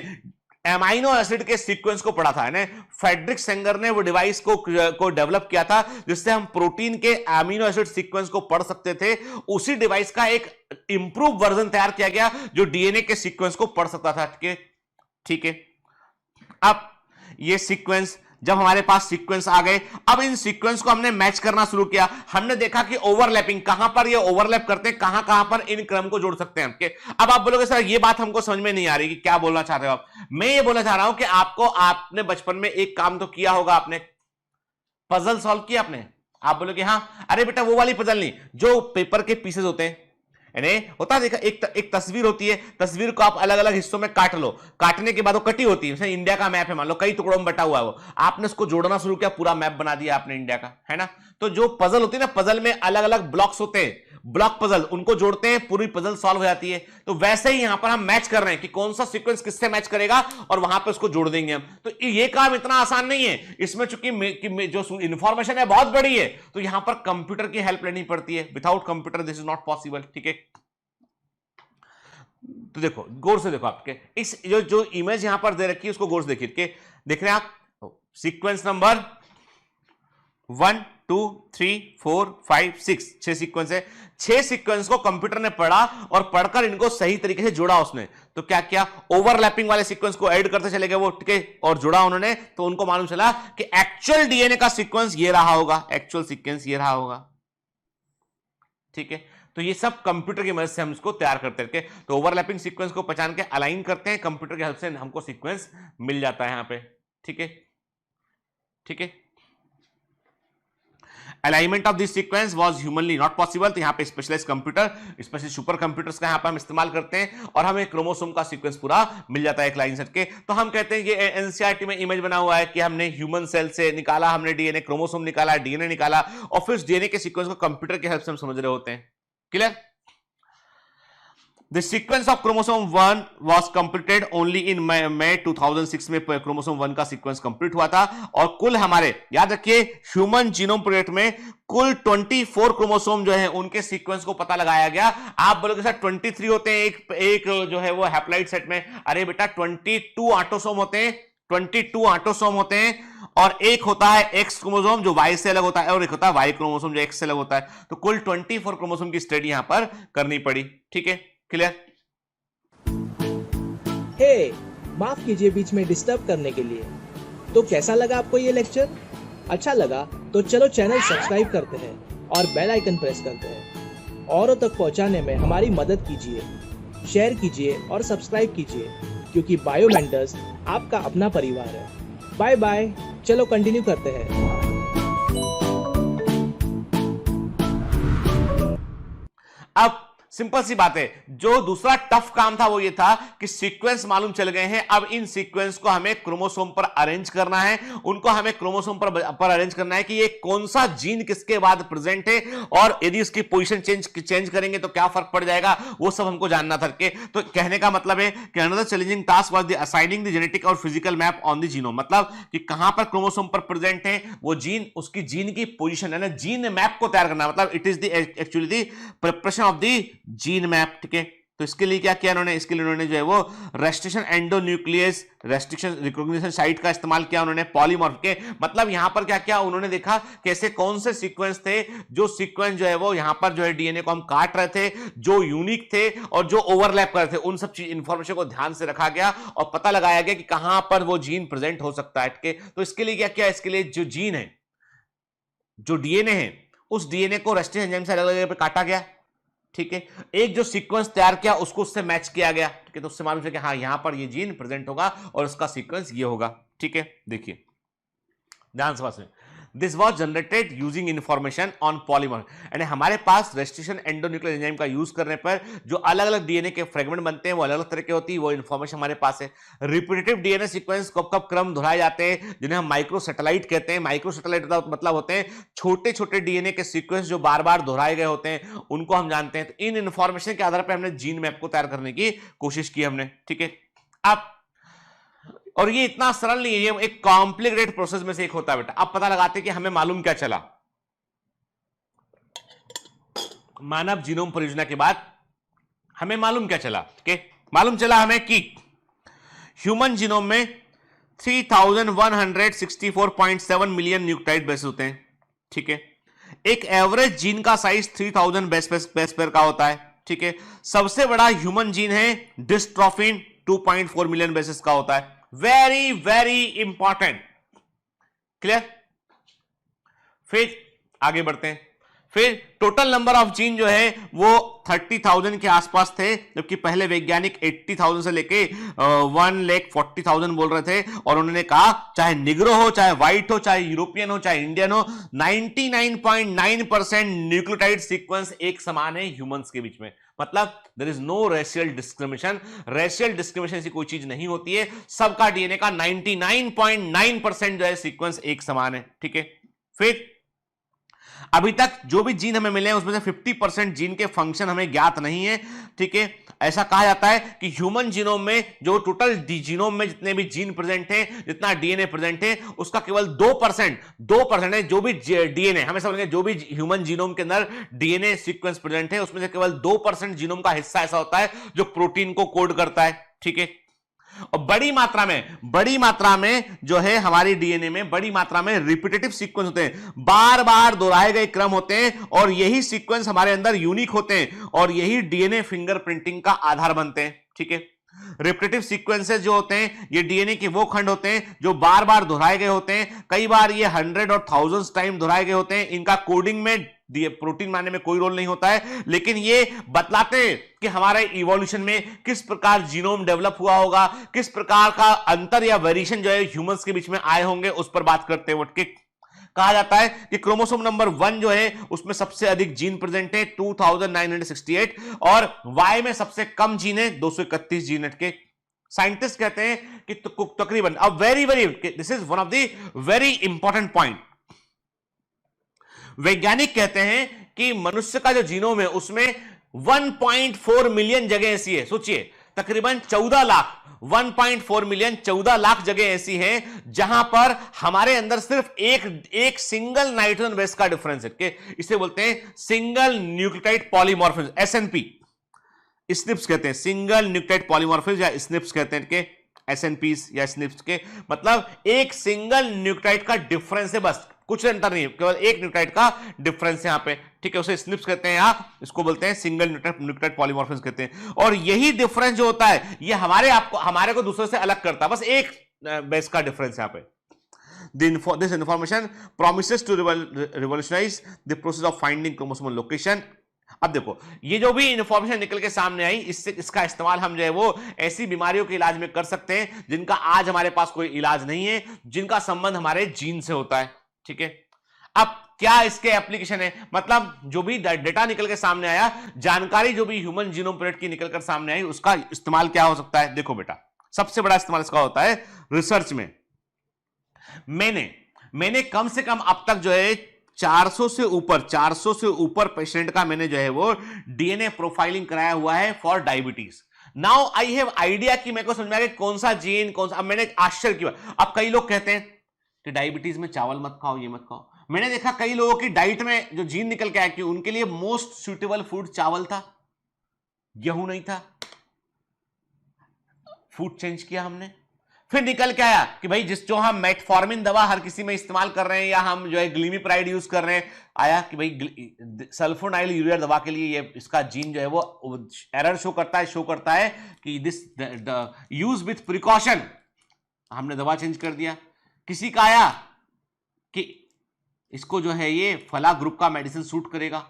एमाइनो एसिड के सीक्वेंस को पढ़ा था। फ्रेडरिक सेंगर ने वो डिवाइस को डेवलप किया था जिससे हम प्रोटीन के एमिनो एसिड सीक्वेंस को पढ़ सकते थे। उसी डिवाइस का एक इंप्रूव वर्जन तैयार किया गया जो डीएनए के सीक्वेंस को पढ़ सकता था। ठीक है, अब ये सीक्वेंस, जब हमारे पास सीक्वेंस आ गए, अब इन सीक्वेंस को हमने मैच करना शुरू किया। हमने देखा कि ओवरलैपिंग, कहां पर ये ओवरलैप करते हैं, कहां कहां पर इन क्रम को जोड़ सकते हैं। अब आप बोलोगे सर ये बात हमको समझ में नहीं आ रही कि क्या बोलना चाह रहे हो आप। मैं ये बोलना चाह रहा हूं कि आपने बचपन में एक काम तो किया होगा, आपने पजल सॉल्व किया आपने। आप बोलोगे हाँ, अरे बेटा वो वाली पजल नहीं, जो पेपर के पीसेस होते हैं, होता है देखा, एक तस्वीर होती है, तस्वीर को आप अलग अलग हिस्सों में काट लो, काटने के बाद वो कटी होती है, जैसे इंडिया का मैप है मान लो, कई टुकड़ों में बटा हुआ है वो, आपने उसको जोड़ना शुरू किया, पूरा मैप बना दिया आपने इंडिया का, है ना। तो जो पजल होती है ना, पजल में अलग अलग ब्लॉक्स होते हैं, ब्लॉक पजल, उनको जोड़ते हैं, पूरी पजल सॉल्व हो जाती है। तो वैसे ही यहां पर हम मैच कर रहे हैं कि कौन सा सीक्वेंस किससे मैच करेगा और वहां पे उसको जोड़ देंगे हम। तो ये काम इतना आसान नहीं है, इसमें चूंकि जो इंफॉर्मेशन है बहुत बड़ी है, तो यहां पर कंप्यूटर की हेल्प लेनी पड़ती है। Without computer this is not possible. ठीक है, तो देखो गौर से देखो, आपके इस जो इमेज यहां पर दे रखी है उसको गौर से देखिए, देख रहे हैं आप, सीक्वेंस नंबर 1 2 3 4 5 6, 6 सीक्वेंस है। 6 सीक्वेंस को कंप्यूटर ने पढ़ा और पढ़कर इनको सही तरीके से जोड़ा उसने। तो क्या किया, ओवरलैपिंग वाले सीक्वेंस को ऐड करते चले गए वो, ठीक है, और जोड़ा उन्होंने, तो उनको मालूम चला कि एक्चुअल डीएनए का सीक्वेंस ये रहा होगा, एक्चुअल सीक्वेंस ये रहा होगा। ठीक है, तो ये सब कंप्यूटर की मदद से हम इसको तैयार करते हैं। तो ओवरलैपिंग सीक्वेंस को पहचान के अलाइन करते हैं, कंप्यूटर की हेल्प से हमको सीक्वेंस मिल जाता है यहां पे। ठीक है, ठीक है। Alignment of this sequence was humanly not possible, तो यहां पे specialized computer, specially super computers का यहां पे हम इस्तेमाल करते हैं और हमें क्रोमोसोम का सीक्वेंस पूरा मिल जाता है एक लाइन सेट के। तो हम कहते हैं ये एनसीईआरटी में इमेज बना हुआ है कि हमने ह्यूमन सेल से निकाला, हमने डीएनए, क्रोमोसोम निकाला, डीएनए निकाला, और फिर डीएनए के सीक्वेंस को कंप्यूटर की हेल्प से हम समझ रहे होते हैं। Clear. The sequence of chromosome 1 was completed only in मई 2006 में क्रोमोसोम 1 का सीक्वेंस कंप्लीट हुआ था। और कुल हमारे याद रखिए ह्यूमन जीनोम प्रोजेक्ट में कुल 24 क्रोमोसोम जो है उनके सीक्वेंस को पता लगाया गया। आप बोलोगे सर 23 होते हैं एक जो है वो हैप्लॉइड सेट में। अरे बेटा 22 ऑटोसोम होते हैं, 22 ऑटोसोम होते हैं, और एक होता है एक्स क्रोमोसोम जो वाई से अलग होता है, और एक होता है वाई क्रोमोसोम जो एक्स से अलग होता है। तो कुल 24 क्रोमोसोम की स्टडी यहां पर करनी पड़ी। ठीक है, क्लियर? हे, माफ कीजिए बीच में डिस्टर्ब करने के लिए। तो कैसा लगा आपको ये लेक्चर? अच्छा लगा तो चलो चैनल सब्सक्राइब करते हैं और बेल आइकन प्रेस करते हैं। औरों तक पहुंचाने में हमारी मदद कीजिए, शेयर कीजिए और सब्सक्राइब कीजिए, क्योंकि बायो मेंटर्स आपका अपना परिवार है। बाय बाय, चलो कंटिन्यू करते हैं। अब सिंपल सी बात है, जो दूसरा टफ काम था वो ये था कि सीक्वेंस मालूम चल गए हैं। अब इन सीक्वेंस को हमें क्रोमोसोम पर अरेंज करना है, उनको हमें क्रोमोसोम पर अरेंज करना है कि ये कौन सा जीन किसके बाद प्रेजेंट है, और यदि उसकी पोजीशन चेंज करेंगे तो क्या फर्क पड़ जाएगा, वो सब हमको जानना था। तो कहने का मतलब है कि another challenging task was the assigning the genetic और physical map on the genome, मतलब कि कहां पर क्रोमोसोम पर प्रेजेंट है वो जीन, उसकी जीन की पोजीशन है ना, जीन मैप को तैयार करना, मतलब it is the actually the preparation of the gene map. ठीक है, तो इसके लिए क्या किया इन्होंने, इसके लिए उन्होंने जो है वो restriction endonuclease restriction recognition site का इस्तेमाल किया उन्होंने पॉलीमॉर्फ के। मतलब यहां पर क्या किया उन्होंने, देखा कैसे कौन से सीक्वेंस थे, जो सीक्वेंस जो है वो यहां पर जो है डीएनए को हम काट रहे थे, जो यूनिक थे और जो ओवरलैप कर रहे थे, उन सब चीज इंफॉर्मेशन को ध्यान से रखा गया और पता लगाया गया कि कहां पर वो जीन प्रेजेंट हो सकता है। ठीक है, तो इसके लिए क्या किया, इसके लिए जो जीन है, जो डीएनए है, उस डीएनए को रेस्ट्रिक्शन एंजाइम से अलग अलग पे काटा गया। ठीक है, एक जो सीक्वेंस तैयार किया उसको उससे मैच किया गया। ठीक है, तो उससे मालूम है कि हाँ यहां पर ये जीन प्रेजेंट होगा और उसका सीक्वेंस ये होगा। ठीक है, देखिए ध्यान से सुनिए। This was generated using information on polymer, यानी हमारे पास रेस्ट्रिक्शन एंडोन्यूक्लियर एंजाइम का यूज करने पर जो अलग अलग डीएनए के फ्रेगमेंट बनते हैं वो अलग अलग तरह के होती है, वो इंफॉर्मेशन हमारे पास है। रिपीटेटिव डीएनए सीक्वेंस कब कब क्रम दोहराए जाते हैं, जिन्हें हम माइक्रोसैटेलाइट कहते हैं। माइक्रोसैटेलाइट का मतलब होते हैं छोटे छोटे डीएनए के सीक्वेंस जो बार बार दोहराए गए होते हैं, उनको हम जानते हैं। तो इन इंफॉर्मेशन के आधार पर हमने जीन मैप को तैयार करने की कोशिश की हमने। ठीक है, अब और ये इतना सरल नहीं है, ये एक कॉम्प्लिकेटेड प्रोसेस में से एक होता है बेटा। अब पता लगाते हैं कि हमें मालूम क्या चला। मानव जीनोम परियोजना के बाद हमें मालूम क्या चला, मालूम चला हमें कि ह्यूमन जीनोम में 3164.7 मिलियन न्यूक्लियोटाइड बेस होते हैं। ठीक है, एक एवरेज जीन का साइज 3000 बेस पेयर का होता है। ठीक है, सबसे बड़ा ह्यूमन जीन है डिस्ट्रोफिन, 2.4 मिलियन बेसिस का होता है। Very very important, clear? फिर आगे बढ़ते हैं। फिर टोटल नंबर ऑफ जीन जो है वो 30,000 के आसपास थे, जबकि पहले वैज्ञानिक 80,000 से लेके 1,40,000 बोल रहे थे। और उन्होंने कहा चाहे निग्रो हो, चाहे व्हाइट हो, चाहे यूरोपियन हो, चाहे इंडियन हो, 99.9% न्यूक्लियोटाइड सीक्वेंस एक समान है ह्यूमंस के बीच में। मतलब there is no racial discrimination. Racial discrimination ऐसी कोई चीज नहीं होती है, सबका डीएनए का 99.9% जो है सीक्वेंस एक समान है। ठीक है, फिर अभी तक जो भी जीन हमें मिले हैं उसमें से 50% जीन के फंक्शन हमें ज्ञात नहीं है। ठीक है, ऐसा कहा जाता है कि ह्यूमन जीनोम में जो टोटल जीनोम में जितने भी जीन प्रेजेंट हैं, जितना डीएनए प्रेजेंट है, उसका केवल 2% है जो भी डीएनए हमें समझेंगे, जो भी ह्यूमन जीनोम के अंदर डीएनए सीक्वेंस प्रेजेंट है उसमें से केवल 2% जीनोम का हिस्सा ऐसा होता है जो प्रोटीन को कोड करता है। ठीक है, और बड़ी मात्रा में जो है हमारी डीएनए में बड़ी मात्रा में रिपीटेटिव सीक्वेंस होते हैं, बार बार दोहराए गए क्रम होते हैं, और यही सीक्वेंस हमारे अंदर यूनिक होते हैं और यही डीएनए फिंगरप्रिंटिंग का आधार बनते हैं। ठीक है, रिपीटेटिव सीक्वेंसेस जो होते हैं ये डीएनए के वो खंड होते हैं जो बार बार दोहराए गए होते हैं, कई बार ये 100 और 1000 टाइम दोहराए गए होते हैं। इनका कोडिंग में प्रोटीन मानने में कोई रोल नहीं होता है, लेकिन ये बतलाते हैं कि हमारे इवोल्यूशन में किस प्रकार जीनोम डेवलप हुआ होगा, किस प्रकार का अंतर या वेरिएशन जो है ह्यूमंस के बीच में आए होंगे, उस पर बात करते हैं। कहा जाता है कि क्रोमोसोम नंबर 1 जो है उसमें सबसे अधिक जीन प्रेजेंट है 2968, और वाई में सबसे कम जीन है 231 जीन के। साइंटिस्ट कहते हैं कि तकरीबन, अब very very this is one of the very important point, वैज्ञानिक कहते हैं कि मनुष्य का जो जीनोम है उसमें 1.4 मिलियन जगह ऐसी है, सोचिए तकरीबन 14 लाख, 1.4 मिलियन 14 लाख जगह ऐसी हैं जहां पर हमारे अंदर सिर्फ एक सिंगल नाइट्रोजन बेस का डिफरेंस है कि इसे बोलते हैं single nucleotide polymorphism, S&P, snips कहते हैं, सिंगल न्यूक्लियोटाइड पॉलीमॉर्फिज्म या स्निप्स कहते हैं कि एसएनपीस या स्निप्स के मतलब एक सिंगल न्यूक्लियोटाइड का डिफरेंस है, बस कुछ अंतर नहीं है, केवल एक न्यूक्लियोटाइड का डिफरेंस है यहां पे, ठीक है, उसे स्निप्स कहते हैं, या इसको बोलते हैं सिंगल न्यूक्लियोटाइड पॉलीमॉर्फिज्म कहते हैं। और यही डिफरेंस जो होता है ये हमारे को दूसरे से अलग करता है, बस एक बेस का डिफरेंस यहां पे। This information promises to revolutionize the process of finding chromosomal location। अब देखो ये जो भी इंफॉर्मेशन निकल के सामने आई, इसका इस्तेमाल हम जो है वो ऐसी बीमारियों के इलाज में कर सकते हैं जिनका आज हमारे पास कोई इलाज नहीं है, जिनका संबंध हमारे जीन से होता है, ठीक है। अब क्या इसके एप्लीकेशन है, मतलब जो भी डेटा निकल के सामने आया, जानकारी जो भी ह्यूमन जीनोम प्रोजेक्ट की निकल कर सामने आई, उसका इस्तेमाल क्या हो सकता है। देखो बेटा, सबसे बड़ा इस्तेमाल इसका होता है रिसर्च में। मैंने कम से कम अब तक जो है 400 से ऊपर पेशेंट का मैंने जो है वो डीएनए प्रोफाइलिंग कराया हुआ है for diabetes. Now I have idea कि मेरे को समझ में आ गया कौन सा जीन कौन सा। अब मैंने आश्चर्य किया, अब कई लोग कहते हैं कि डायबिटीज में चावल मत खाओ, ये मत खाओ। मैंने देखा कई लोगों की डाइट में जो जीन निकल के आया कि उनके लिए मोस्ट सुटेबल फूड चावल था, गेहूं नहीं था। फूड चेंज किया हमने, फिर निकल के आया कि भाई जो हम मेटफॉर्मिन दवा हर किसी में इस्तेमाल कर रहे हैं या हम जो है ग्लिमिप्राइड यूज कर रहे हैं, आया कि भाई सल्फोनाइल यूरिया दवा के लिए ये इसका जीन जो है वो एरर शो करता है कि दिस यूज विथ प्रिकॉशन। हमने दवा चेंज कर दिया। किसी का आया कि इसको जो है ये फला ग्रुप का मेडिसिन सूट करेगा,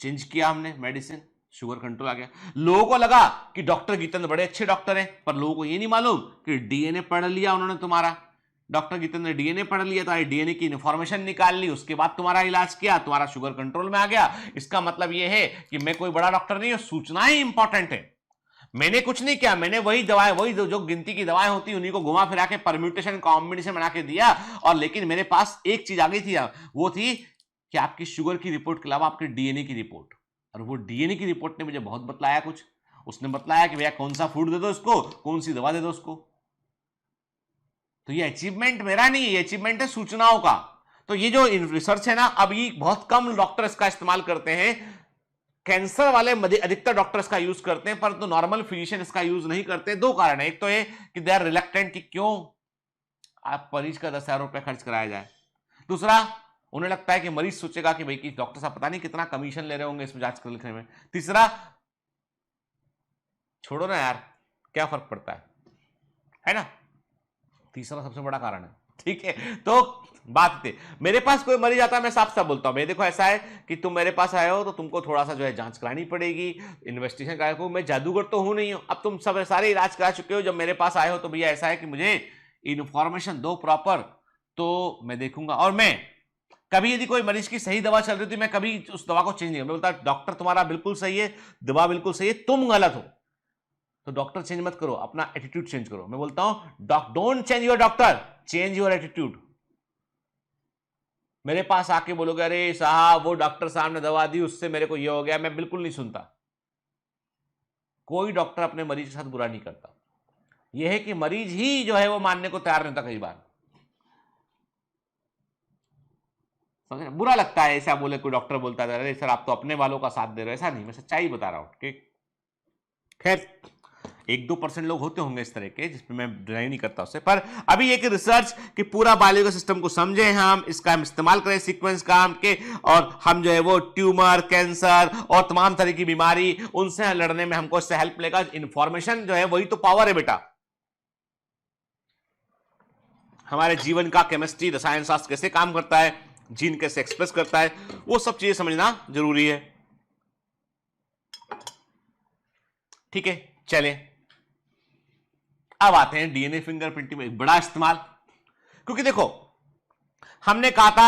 चेंज किया हमने मेडिसिन, शुगर कंट्रोल आ गया। लोगों को लगा कि डॉक्टर गीतेंद्र बड़े अच्छे डॉक्टर हैं, पर लोगों को ये नहीं मालूम कि डीएनए पढ़ लिया उन्होंने तुम्हारा। डॉक्टर गीतेंद्र ने डीएनए पढ़ लिया, तो डीएनए की इंफॉर्मेशन निकाल ली, उसके बाद तुम्हारा इलाज किया, तुम्हारा शुगर कंट्रोल में आ गया। इसका मतलब ये है कि मैं कोई बड़ा डॉक्टर नहीं हूं, सूचनाएं इंपॉर्टेंट है। मैंने कुछ नहीं किया, मैंने वही दवाएं, वही जो गिनती की दवाएं होती उन्हीं को घुमा फिरा के परम्यूटेशन कॉम्बिनेशन बना के दिया। और लेकिन मेरे पास एक चीज आ गई थी, वो थी कि आपकी शुगर की रिपोर्ट के अलावा आपके डीएनए की रिपोर्ट। और वो डीएनए की रिपोर्ट ने मुझे बहुत बतलाया कुछ। उसने बतलाया कि भैया कौन सा फूड दे दो इसको, कौन सी दवा दे दो उसको। तो ये अचीवमेंट मेरा नहीं है, ये अचीवमेंट है सूचनाओं का। तो ये जो रिसर्च है ना, अब ये बहुत कम डॉक्टर इसका इस्तेमाल करते हैं। कैंसर वाले अधिकतर डॉक्टर इसका यूज करते हैं, परंतु नॉर्मल फिजिशियन इसका यूज नहीं करते। दो कारण है, एक तो ये कि दे आर रिलक्टेंट कि क्यों आप मरीज का 10,000 रुपए खर्च कराया जाए। दूसरा, उन्हें लगता है कि मरीज सोचेगा कि भाई कि डॉक्टर साहब पता नहीं कितना कमीशन ले रहे होंगे इसमें जांच कर लिखने में। तीसरा, छोड़ो ना यार, क्या फर्क पड़ता है ना। तीसरा सबसे बड़ा कारण है, ठीक है। तो बात थी, मेरे पास कोई मरीज आता है, मैं साफ साफ बोलता हूं, मैं देखो ऐसा है कि तुम मेरे पास आए हो तो तुमको थोड़ा सा जो है जांच करानी पड़ेगी, इन्वेस्टिगेशन करानी। मैं जादूगर तो हूं नहीं हूं। अब तुम सब सारे इलाज करा चुके हो, जब मेरे पास आए हो तो भैया ऐसा है कि मुझे इन्फॉर्मेशन दो प्रॉपर, तो मैं देखूंगा। और मैं कभी यदि कोई मरीज की सही दवा चल रही थी, मैं कभी उस दवा को चेंज नहीं, मैं बोलता डॉक्टर तुम्हारा बिल्कुल सही है, दवा बिल्कुल सही है, तुम गलत हो, तो डॉक्टर चेंज मत करो, अपना एटीट्यूड चेंज करो। मैं बोलता हूं don't change your doctor, change your attitude. मेरे पास आके बोलोगे अरे साहब वो डॉक्टर साहब ने दवा दी उससे मेरे को ये हो गया, मैं बिल्कुल नहीं सुनता। कोई डॉक्टर अपने मरीज के साथ बुरा नहीं करता। यह है कि मरीज ही जो है वो मानने को तैयार नहीं होता। कई बार बुरा लगता है ऐसा बोले, कोई डॉक्टर बोलता है अरे सर आप तो अपने वालों का साथ दे रहे हो। ऐसा नहीं, मैं सच्चाई बता रहा हूं, ठीक। खैर 1-2% लोग होते होंगे इस तरह के, जिसमें मैं डिनाई नहीं करता उससे। पर अभी एक रिसर्च कि पूरा बायोलॉजिकल सिस्टम को समझे हम, इसका हम इस्तेमाल करें सीक्वेंस का हम के, और हम जो है वो ट्यूमर, कैंसर और तमाम तरह की बीमारी उनसे लड़ने में हमको इससे हेल्प मिलेगा। इंफॉर्मेशन जो है वही तो पावर है बेटा। हमारे जीवन का केमिस्ट्री, रसायन शास्त्र कैसे काम करता है, जीन कैसे एक्सप्रेस करता है, वो सब चीजें समझना जरूरी है, ठीक है। चलें अब आते हैं डीएनए फिंगरप्रिंटिंग में एक बड़ा इस्तेमाल। क्योंकि देखो हमने कहा था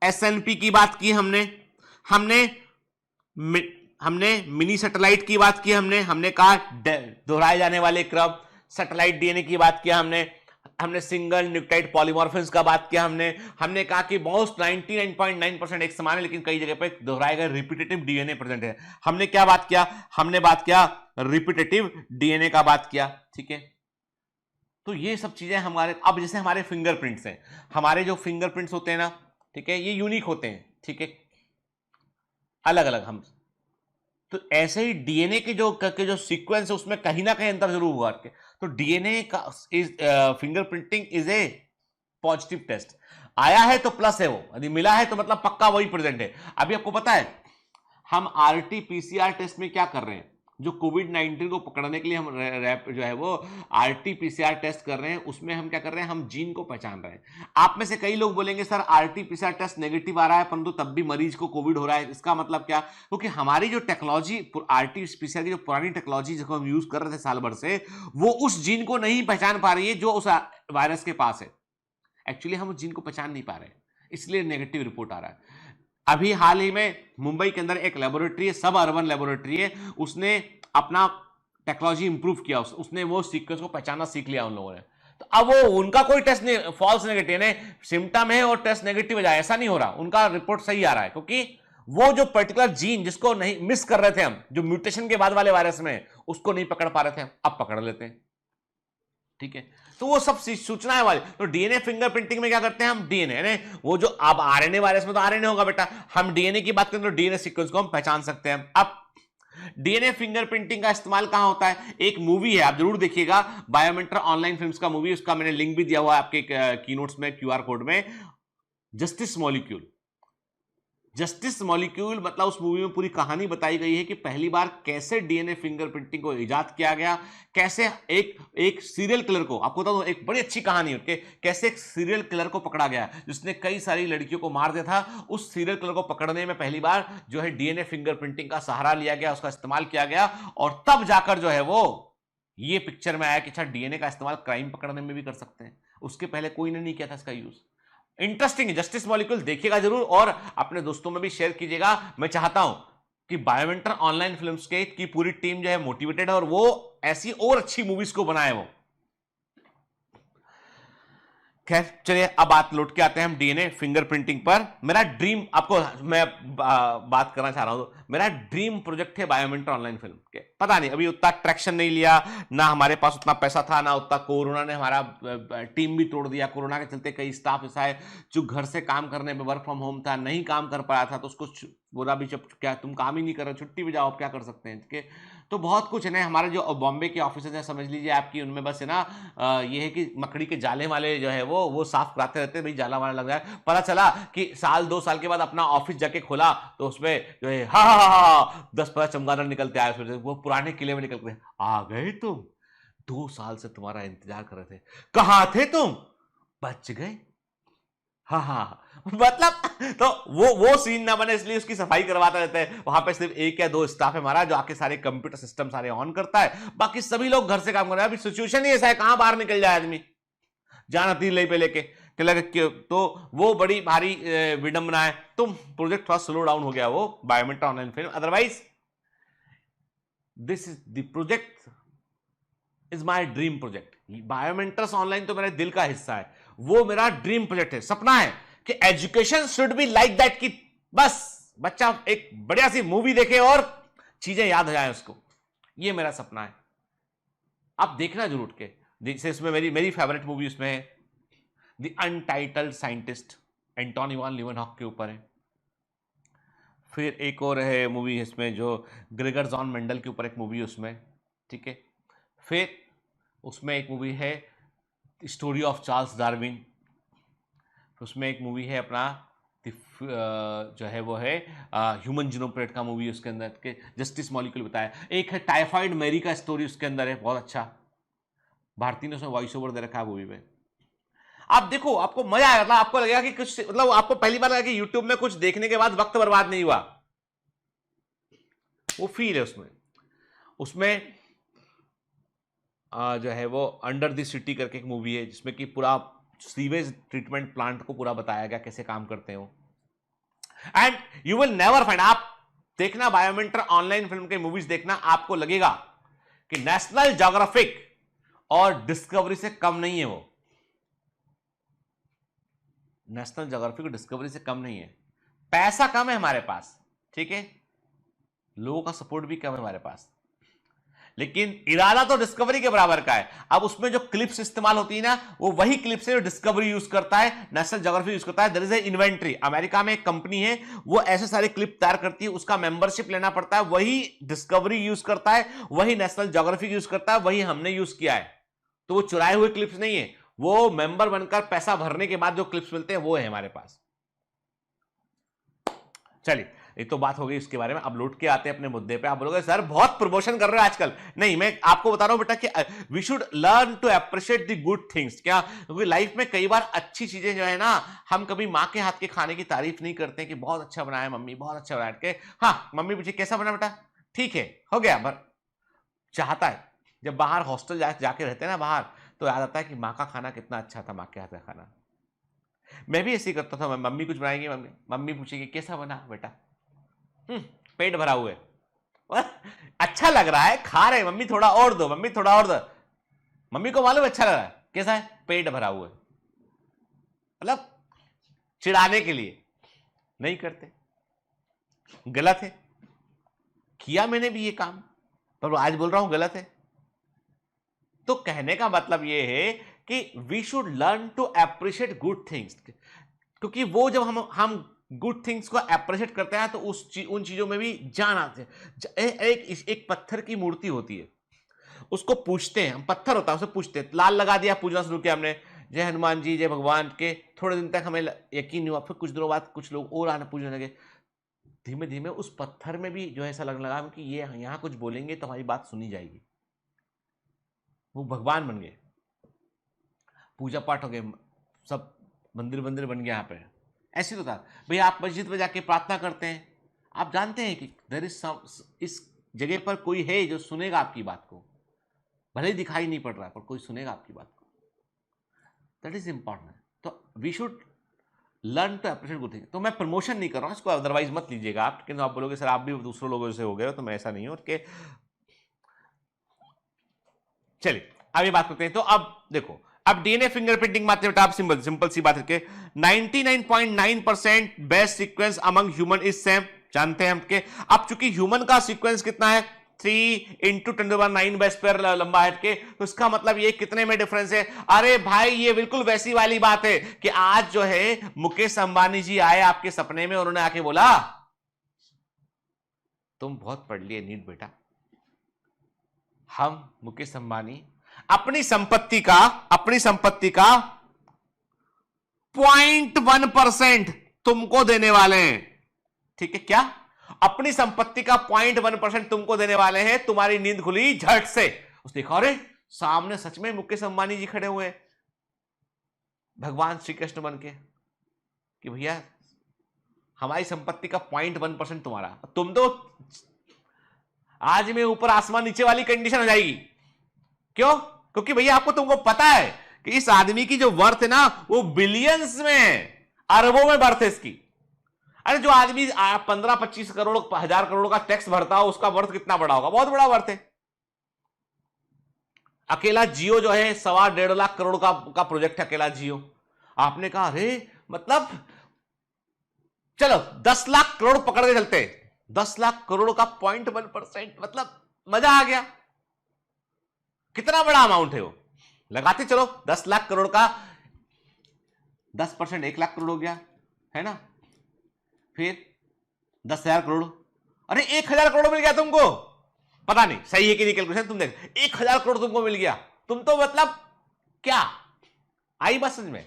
एसएनपी की बात की, हमने मिनी सैटेलाइट की बात की, हमने कहा दोहराए जाने वाले क्रम, सैटेलाइट डीएनए की बात किया हमने, हमने सिंगल न्यूक्लियोटाइड पॉलीमॉर्फिज्म का बात किया, हमने कहा कि मोस्ट 99.9% एक समान है, लेकिन कई जगह पे दोहराए गए रिपीटेटिव डीएनए प्रेजेंट है। हमने क्या बात किया? हमने बात किया रिपीटेटिव डीएनए का बात किया, ठीक है। तो ये सब चीजें हमारे, अब जैसे हमारे फिंगरप्रिंट्स हैं, हमारे जो फिंगरप्रिंट्स होते हैं ना, ठीक है, ये यूनिक होते हैं, ठीक है, अलग अलग हम। तो ऐसे ही डीएनए के जो सीक्वेंस है उसमें कहीं ना कहीं अंतर जरूर हुआ है। तो डीएनए का fingerprinting is a positive test. आया है तो प्लस है, वो यदि मिला है तो मतलब पक्का वही प्रेजेंट है। अभी आपको पता है हम आरटी-पीसीआर टेस्ट में क्या कर रहे हैं? जो कोविड-19 को पकड़ने के लिए हम रैप जो है वो आरटी-पीसीआर टेस्ट कर रहे हैं, उसमें हम क्या कर रहे हैं? हम जीन को पहचान रहे हैं। आप में से कई लोग बोलेंगे सर आरटी-पीसीआर टेस्ट नेगेटिव आ रहा है परंतु तब भी मरीज को कोविड हो रहा है, इसका मतलब क्या? क्योंकि हमारी जो टेक्नोलॉजी आरटी-पीसीआर की जो पुरानी टेक्नोलॉजी जिसको हम यूज कर रहे थे साल भर से, वो उस जीन को नहीं पहचान पा रही है जो उस वायरस के पास है। एक्चुअली हम उस जीन को पहचान नहीं पा रहे, इसलिए नेगेटिव रिपोर्ट आ रहा है। अभी हाल ही में मुंबई के अंदर एक लेबोरेटरी है, सब अर्बन लेबोरेटरी है, उसने अपना टेक्नोलॉजी इंप्रूव किया, उसने वो सीक्वेंस को पहचानना सीख लिया उन लोगों ने। तो अब वो उनका कोई टेस्ट नहीं, फॉल्स नेगेटिव है, सिम्टम है और टेस्ट नेगेटिव हो जाए ऐसा नहीं हो रहा, उनका रिपोर्ट सही आ रहा है, क्योंकि वो जो पर्टिकुलर जीन जिसको नहीं मिस कर रहे थे हम, जो म्यूटेशन के बाद वाले वायरस में उसको नहीं पकड़ पा रहे थे, अब पकड़ लेते हैं, ठीक है। तो वो सब सूचनाएं वाली। तो डीएनए फिंगरप्रिंटिंग में क्या करते हैं हम? डीएनए वो जो अब आरएनए वायरस में तो आरएनए होगा बेटा, हम डीएनए की बात करें तो डीएनए सीक्वेंस को हम पहचान सकते हैं। अब डीएनए फिंगरप्रिंटिंग का इस्तेमाल कहां होता है? एक मूवी है, आप जरूर देखिएगा, बायोमेट्रा ऑनलाइन फिल्म्स का मूवी, उसका मैंने लिंक भी दिया हुआ है आपके कीनोट्स में, क्यूआर कोड में। जस्टिस मॉलिक्यूल, जस्टिस मॉलिक्यूल मतलब उस मूवी में पूरी कहानी बताई गई है कि पहली बार कैसे डीएनए फिंगरप्रिंटिंग को इजाद किया गया, कैसे एक सीरियल किलर को, आपको बता दो एक बड़ी अच्छी कहानी है, कैसे एक सीरियल किलर को पकड़ा गया जिसने कई सारी लड़कियों को मार दिया था। उस सीरियल किलर को पकड़ने में पहली बार जो है डीएनए फिंगरप्रिंटिंग का सहारा लिया गया, उसका इस्तेमाल किया गया, और तब जाकर जो है वो ये पिक्चर में आया कि अच्छा डीएनए का इस्तेमाल क्राइम पकड़ने में भी कर सकते हैं। उसके पहले कोई ने नहीं किया था इसका यूज। इंटरेस्टिंग है, जस्टिस मॉलिक्यूल देखिएगा जरूर और अपने दोस्तों में भी शेयर कीजिएगा। मैं चाहता हूं कि बायोमेंटर ऑनलाइन फिल्म्स की पूरी टीम जो है मोटिवेटेड है और वो ऐसी और अच्छी मूवीज को बनाए। वो खैर चलिए, अब बात लौट के आते हैं हम डीएनए फिंगरप्रिंटिंग पर। मेरा ड्रीम, आपको मैं बात करना चाह रहा हूं, मेरा ड्रीम प्रोजेक्ट है बायोमेंटर ऑनलाइन फिल्म के। पता नहीं अभी उतना ट्रैक्शन नहीं लिया, ना हमारे पास उतना पैसा था, ना उतना, कोरोना ने हमारा टीम भी तोड़ दिया। कोरोना के चलते कई स्टाफ ऐसा है जो घर से काम करने में, वर्क फ्रॉम होम था, नहीं काम कर पाया था, तो उसको बोला भी जब क्या तुम काम ही नहीं कर रहे, छुट्टी भी जाओ, क्या कर सकते हैं, ठीक है। तो बहुत कुछ है ना, हमारे जो बॉम्बे के ऑफिस है समझ लीजिए आपकी, उनमें बस है ना ये है कि मकड़ी के जाले वाले जो है वो साफ कराते रहते हैं, भाई जाला वाला लग जाए। पता चला कि साल 2 साल के बाद अपना ऑफिस जाके खोला तो उसमें जो है हा 10-15 चमगादड़ निकलते आए, वो पुराने किले में निकल के, आ गए तुम, 2 साल से तुम्हारा इंतजार कर रहे थे, कहां थे तुम, बच गए। हाँ, मतलब तो वो सीन ना बने इसलिए उसकी सफाई करवाता रहता है। वहां पे सिर्फ 1 या 2 स्टाफ है हमारा जो आके सारे कंप्यूटर सिस्टम सारे ऑन करता है, बाकी सभी लोग घर से काम कर रहे हैं। अभी सिचुएशन ही ऐसा है, कहां बाहर निकल जाए आदमी, जाना 3 लई पे लेके, तो वो बड़ी भारी विडंबना है। तो प्रोजेक्ट थोड़ा स्लो डाउन हो गया वो Biometra online film. Otherwise this is the project is my dream project. Biomentors online तो मेरे दिल का हिस्सा है, वो मेरा ड्रीम प्रोजेक्ट है, सपना है कि education should be like that, कि बस बच्चा एक बढ़िया सी मूवी देखे और चीजें याद हो जाए उसको। ये मेरा सपना है, आप देखना जरूर के। जैसे इसमें मेरी फेवरेट मूवी उसमें है the untitled scientist, Antonie van Leeuwenhoek के ऊपर है। फिर एक और है मूवी इसमें जो ग्रेगर जॉन मेंडल के ऊपर एक मूवी उसमें, ठीक है। फिर उसमें एक मूवी है स्टोरी ऑफ चार्ल्स डार्विन, उसमें एक मूवी है अपना जो है वो है ह्यूमन जीनोम प्रोजेक्ट का मूवी, उसके अंदर के जस्टिस मॉलिक्यूल बताया। एक है टाइफाइड मैरी का स्टोरी उसके अंदर है, बहुत अच्छा, भारती ने उसमें वॉइस ओवर दे रखा है मूवी में। आप देखो, आपको मजा आएगा, मतलब आपको लगेगा कि कुछ, मतलब आपको पहली बार लगा कि यूट्यूब में कुछ देखने के बाद वक्त बर्बाद नहीं हुआ, वो फील है उसमें। उसमें जो है वो अंडर द सिटी करके एक मूवी है जिसमें कि पूरा सीवेज ट्रीटमेंट प्लांट को पूरा बताया गया कैसे काम करते हैं वो। And you will never find, आप देखना बायोमेंटर ऑनलाइन फिल्म के मूवीज देखना, आपको लगेगा कि नेशनल ज्योग्राफिक और डिस्कवरी से कम नहीं है वो। नेशनल ज्योग्राफी को डिस्कवरी से कम नहीं है। पैसा कम है हमारे पास, ठीक है, लोगों का सपोर्ट भी कम है हमारे पास, लेकिन इरादा तो डिस्कवरी के बराबर का है। अब उसमें जो क्लिप्स इस्तेमाल होती है ना, वो वही क्लिप्स है जो डिस्कवरी यूज करता है, नेशनल ज्योग्राफी यूज करता है। There is a inventory, America में एक कंपनी है, वो ऐसे सारे क्लिप तैयार करती है, उसका मेंबरशिप लेना पड़ता है, वही डिस्कवरी यूज करता है, वही नेशनल ज्योग्राफी यूज करता है, वही हमने यूज किया है। तो वो चुराए हुए क्लिप्स नहीं है, वो मेंबर बनकर पैसा भरने के बाद जो क्लिप्स मिलते हैं वो है हमारे पास। चलिए, ये तो बात हो गई इसके बारे में। अब लौट के आते हैं अपने मुद्दे पे। आप बोलोगे सर बहुत प्रमोशन कर रहे हो आजकल। नहीं, मैं आपको बता रहा हूं बेटा कि we should learn to appreciate the good things. क्या? क्योंकि लाइफ में कई बार अच्छी चीजें जो है ना, हम कभी माँ के हाथ के खाने की तारीफ नहीं करते कि बहुत अच्छा बनाया मम्मी, बहुत अच्छा बनाया के। हाँ, मम्मी पूछे कैसा बना बेटा, ठीक है, हो गया। पर चाहता है जब बाहर हॉस्टल जाके रहते हैं ना बाहर, तो याद आता है कि माँ का खाना कितना अच्छा था, माँ के हाथ का खाना। मैं भी ऐसे ही करता था। मम्मी कुछ बनाएंगी, मम्मी पूछेगी कैसा बना बेटा, पेट भरा हुआ है, अच्छा लग रहा है, खा रहे, मम्मी थोड़ा और दो, मम्मी थोड़ा और दो। मम्मी को मालूम अच्छा लग रहा है, कैसा है, पेट भरा हुआ है, मतलब चिढ़ाने के लिए। नहीं करते, गलत है। किया मैंने भी ये काम, पर आज बोल रहा हूं गलत है। तो कहने का मतलब ये है कि we should learn to appreciate good things, क्योंकि वो जब हम गुड थिंग्स को अप्रिशिएट करते हैं तो उन चीजों में भी जान आते हैं। एक पत्थर की मूर्ति होती है, उसको पूछते हैं, हम पत्थर होता है उसे पूछते हैं, लाल लगा दिया, पूजना शुरू किया हमने, जय हनुमान जी, जय भगवान के। थोड़े दिन तक हमें यकीन नहीं हुआ, फिर कुछ दिनों बाद कुछ लोग और आने पूछने लगे। धीमे धीमे उस पत्थर में भी जो है ऐसा लगने लगा कि ये यहाँ कुछ बोलेंगे तो हमारी बात सुनी जाएगी। वो भगवान बन गए, पूजा पाठ हो गए, सब मंदिर बन गया यहाँ पे। ऐसे तो था भैया, आप मस्जिद में जाके प्रार्थना करते हैं, आप जानते हैं कि देयर इज इस जगह पर कोई है जो सुनेगा आपकी बात को, भले ही दिखाई नहीं पड़ रहा है पर कोई सुनेगा आपकी बात को। That is important. तो we should learn to appreciate good thing. तो मैं प्रमोशन नहीं कर रहा हूँ इसको, अदरवाइज मत लीजिएगा आप, लेकिन आप बोलोगे सर आप भी दूसरों लोगों से हो गए हो, तो मैं ऐसा नहीं हूँ कि। चलिए अभी बात करते हैं। तो अब देखो, अब डीएनए फिंगरप्रिंटिंग बात बेटा, आप सिंपल सी बात है, 99.9% best sequence among human is same, जानते हैं हम के। अब चूंकि ह्यूमन का सीक्वेंस कितना है, 3 × 10⁹ बेस पेयर लंबा है के, तो इसका मतलब ये कितने में डिफरेंस है। अरे भाई ये बिल्कुल वैसी वाली बात है कि आज जो है मुकेश अंबानी जी आए आपके सपने में, उन्होंने आके बोला तुम बहुत पढ़ लिए नीट बेटा, हम मुकेश अंबानी अपनी संपत्ति का 0.1% तुमको देने वाले हैं। ठीक है, क्या? अपनी संपत्ति का 0.1% तुमको देने वाले हैं। तुम्हारी नींद खुली झट से, उसने देखा अरे सामने सच में मुकेश अंबानी जी खड़े हुए, भगवान श्री कृष्ण बन के, कि भैया हमारी संपत्ति का 0.1% तुम्हारा। तुम तो आज में ऊपर आसमान नीचे वाली कंडीशन हो जाएगी। क्यों? क्योंकि भैया तुमको पता है कि इस आदमी की जो वर्थ है ना, वो बिलियंस में है, अरबों में वर्थ है इसकी। अरे जो आदमी 15-25 करोड़ 1000 करोड़ का टैक्स भरता हो, उसका वर्थ कितना बड़ा होगा? बहुत बड़ा वर्थ है। अकेला जियो जो है 1.25 लाख करोड़ का प्रोजेक्ट है, अकेला जियो। आपने कहा अरे मतलब चलो 10 लाख करोड़ पकड़ के चलते, 10 लाख करोड़ का 0.1%, मतलब मजा आ गया। कितना बड़ा अमाउंट है वो, लगाते चलो 10 लाख करोड़ का 10% 1 लाख करोड़ हो गया, है ना। फिर 10,000 करोड़, अरे 1,000 करोड़ मिल गया तुमको, पता नहीं सही है कि नहीं कैलकुलेशन, तुम देख 1,000 करोड़ तुमको मिल गया, तुम तो मतलब क्या आई बात समझ में।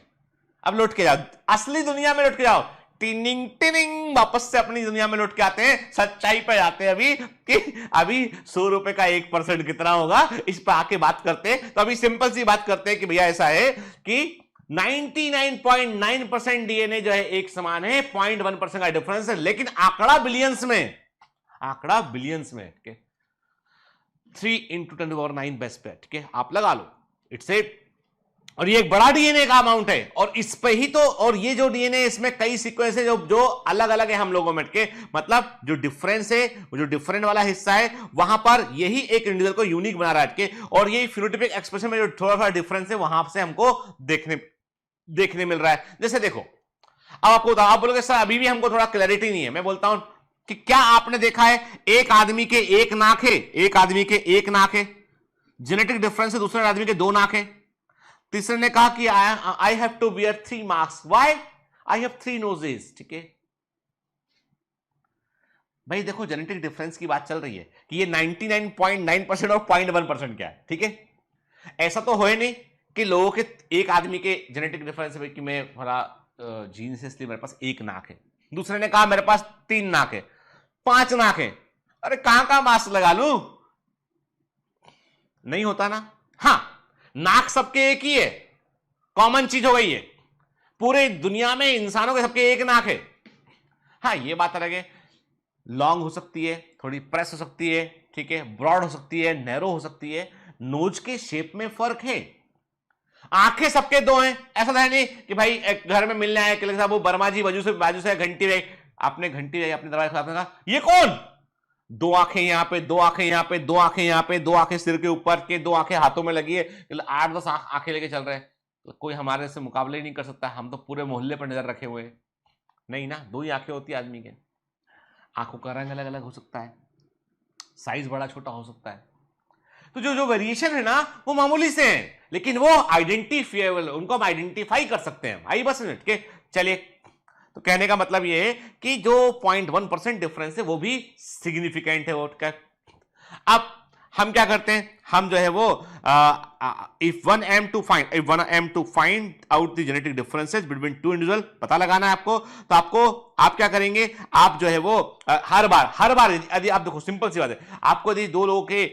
अब लौट के जाओ असली दुनिया में, लौट के जाओ, टिनिंग टिनिंग, वापस से अपनी दुनिया में लौट के आते हैं, सच्चाई पे जाते हैं अभी कि अभी 100 रुपए का 1% कितना होगा, इस पर आके बात करते हैं। तो अभी सिंपल सी बात करते हैं कि भैया ऐसा है कि 99.9% डीएनए जो है एक समान है, 0.1% का डिफरेंस है, लेकिन आंकड़ा बिलियंस में, आंकड़ा बिलियंस में। ठीक है, 3 × 10⁹ बेस पे, ठीक है, आप लगा लो, इट्स ए, और ये एक बड़ा डीएनए का अमाउंट है। और इस पे ही तो, और ये जो डीएनए इसमें कई सीक्वेंस है जो अलग अलग है हम लोगों में के, मतलब जो डिफरेंस है, जो डिफरेंट वाला हिस्सा है, वहां पर यही एक इंडिविजुअल को यूनिक बना रहा है के। और ये फिनोटाइपिक एक्सप्रेशन में जो थोड़ा सा डिफरेंस है, वहां से हमको देखने मिल रहा है। जैसे देखो अब आपको बताओ, आप बोलोगे सर अभी भी हमको थोड़ा क्लैरिटी नहीं है। मैं बोलता हूं कि क्या आपने देखा है एक आदमी के एक नाक है, एक आदमी के एक नाक है, जेनेटिक डिफरेंस है, दूसरे आदमी के दो नाक है। तीसरे ने कहा कि I have to bear 3 mask, why I have 3 noses. ठीक है भाई, देखो जेनेटिक डिफरेंस की बात चल रही है कि ये 99.9% और 0.1% क्या है। ठीक है, ऐसा तो है नहीं कि लोगों के एक आदमी के जेनेटिक डिफरेंस है कि मैं थोड़ा जीन से इसलिए मेरे पास एक नाक है, दूसरे ने कहा मेरे पास 3 नाक है, 5 नाक है। अरे कहां मास्क लगा लूं, नहीं होता ना। हां, नाक सबके एक ही है, कॉमन चीज हो गई है, पूरे दुनिया में इंसानों के सबके एक नाक है। हाँ ये बात अलग है, लॉन्ग हो सकती है, थोड़ी प्रेस हो सकती है, ठीक है, ब्रॉड हो सकती है, नैरो हो सकती है, नोज के शेप में फर्क है। आंखें सबके दो हैं, ऐसा तो है नहीं कि भाई एक घर में मिलने आए कि साहब वो वर्मा जी बाजू से घंटी रही, आपने घंटी रही अपने दरवाजे आपने कहा ये कौन, दो आंखें यहां पे, दो आंखें यहां पे, दो आंखें यहां पे, दो आंखें सिर के ऊपर के, दो आंखें हाथों में लगी है, 8-10 आंखें लेके चल रहे हैं, तो कोई हमारे से मुकाबला ही नहीं कर सकता। हम तो पूरे मोहल्ले पर नजर रखे हुए हैं। नहीं ना, दो ही आंखें होती है आदमी के, आंखों का रंग अलग अलग हो सकता है, साइज बड़ा छोटा हो सकता है, तो जो जो वेरिएशन है ना वो मामूली से हैं, लेकिन वो आइडेंटिफाइबल, उनको हम आइडेंटिफाई कर सकते हैं। आई बस मिनट के चलिए, तो कहने का मतलब ये है कि जो 0.1% डिफरेंस है वो भी सिग्निफिकेंट है वोट का। अब हम क्या करते हैं, हम जो है वो if one aim to find out the genetic differences between two individual, पता लगाना है आपको, तो आप क्या करेंगे, आप जो है वो हर बार यदि आप देखो सिंपल सी बात है, आपको यदि दो लोगों के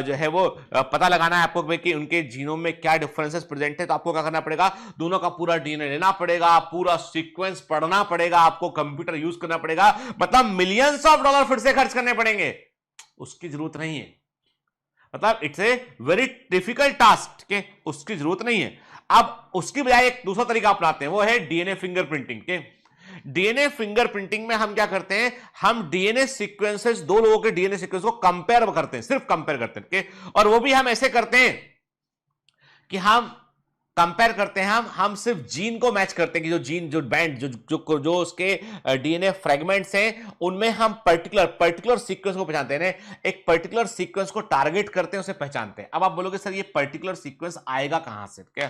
जो है वो पता लगाना है आपको कि उनके जीनोम में क्या डिफरेंसेस प्रेजेंट है, तो आपको क्या करना पड़ेगा, दोनों का पूरा डीएनए लेना पड़ेगा, पूरा सीक्वेंस पढ़ना पड़ेगा, आपको कंप्यूटर यूज करना पड़ेगा, मतलब मिलियंस ऑफ डॉलर फिर से खर्च करने पड़ेंगे। उसकी जरूरत नहीं है, मतलब it's a very difficult task के, उसकी जरूरत नहीं है। अब उसकी बजाय एक दूसरा तरीका अपनाते हैं, वो है डीएनए फिंगरप्रिंटिंग के। डीएनए फिंगरप्रिंटिंग में हम क्या करते हैं, हम डीएनए सीक्वेंसेस, दो लोगों के डीएनए सीक्वेंस को कंपेयर करते हैं, सिर्फ कंपेयर करते हैं के, और वो भी हम ऐसे करते हैं कि हम कंपेयर करते हैं, हम सिर्फ जीन को मैच करते हैं कि जो जीन, जो बैंड, जो उसके डीएनए फ्रेगमेंट्स हैं उनमें हम पर्टिकुलर सीक्वेंस को पहचानते हैं, एक पर्टिकुलर सीक्वेंस को टारगेट करते हैं, उसे पहचानते हैं। अब आप बोलोगे सर ये पर्टिकुलर सीक्वेंस आएगा कहां से, क्या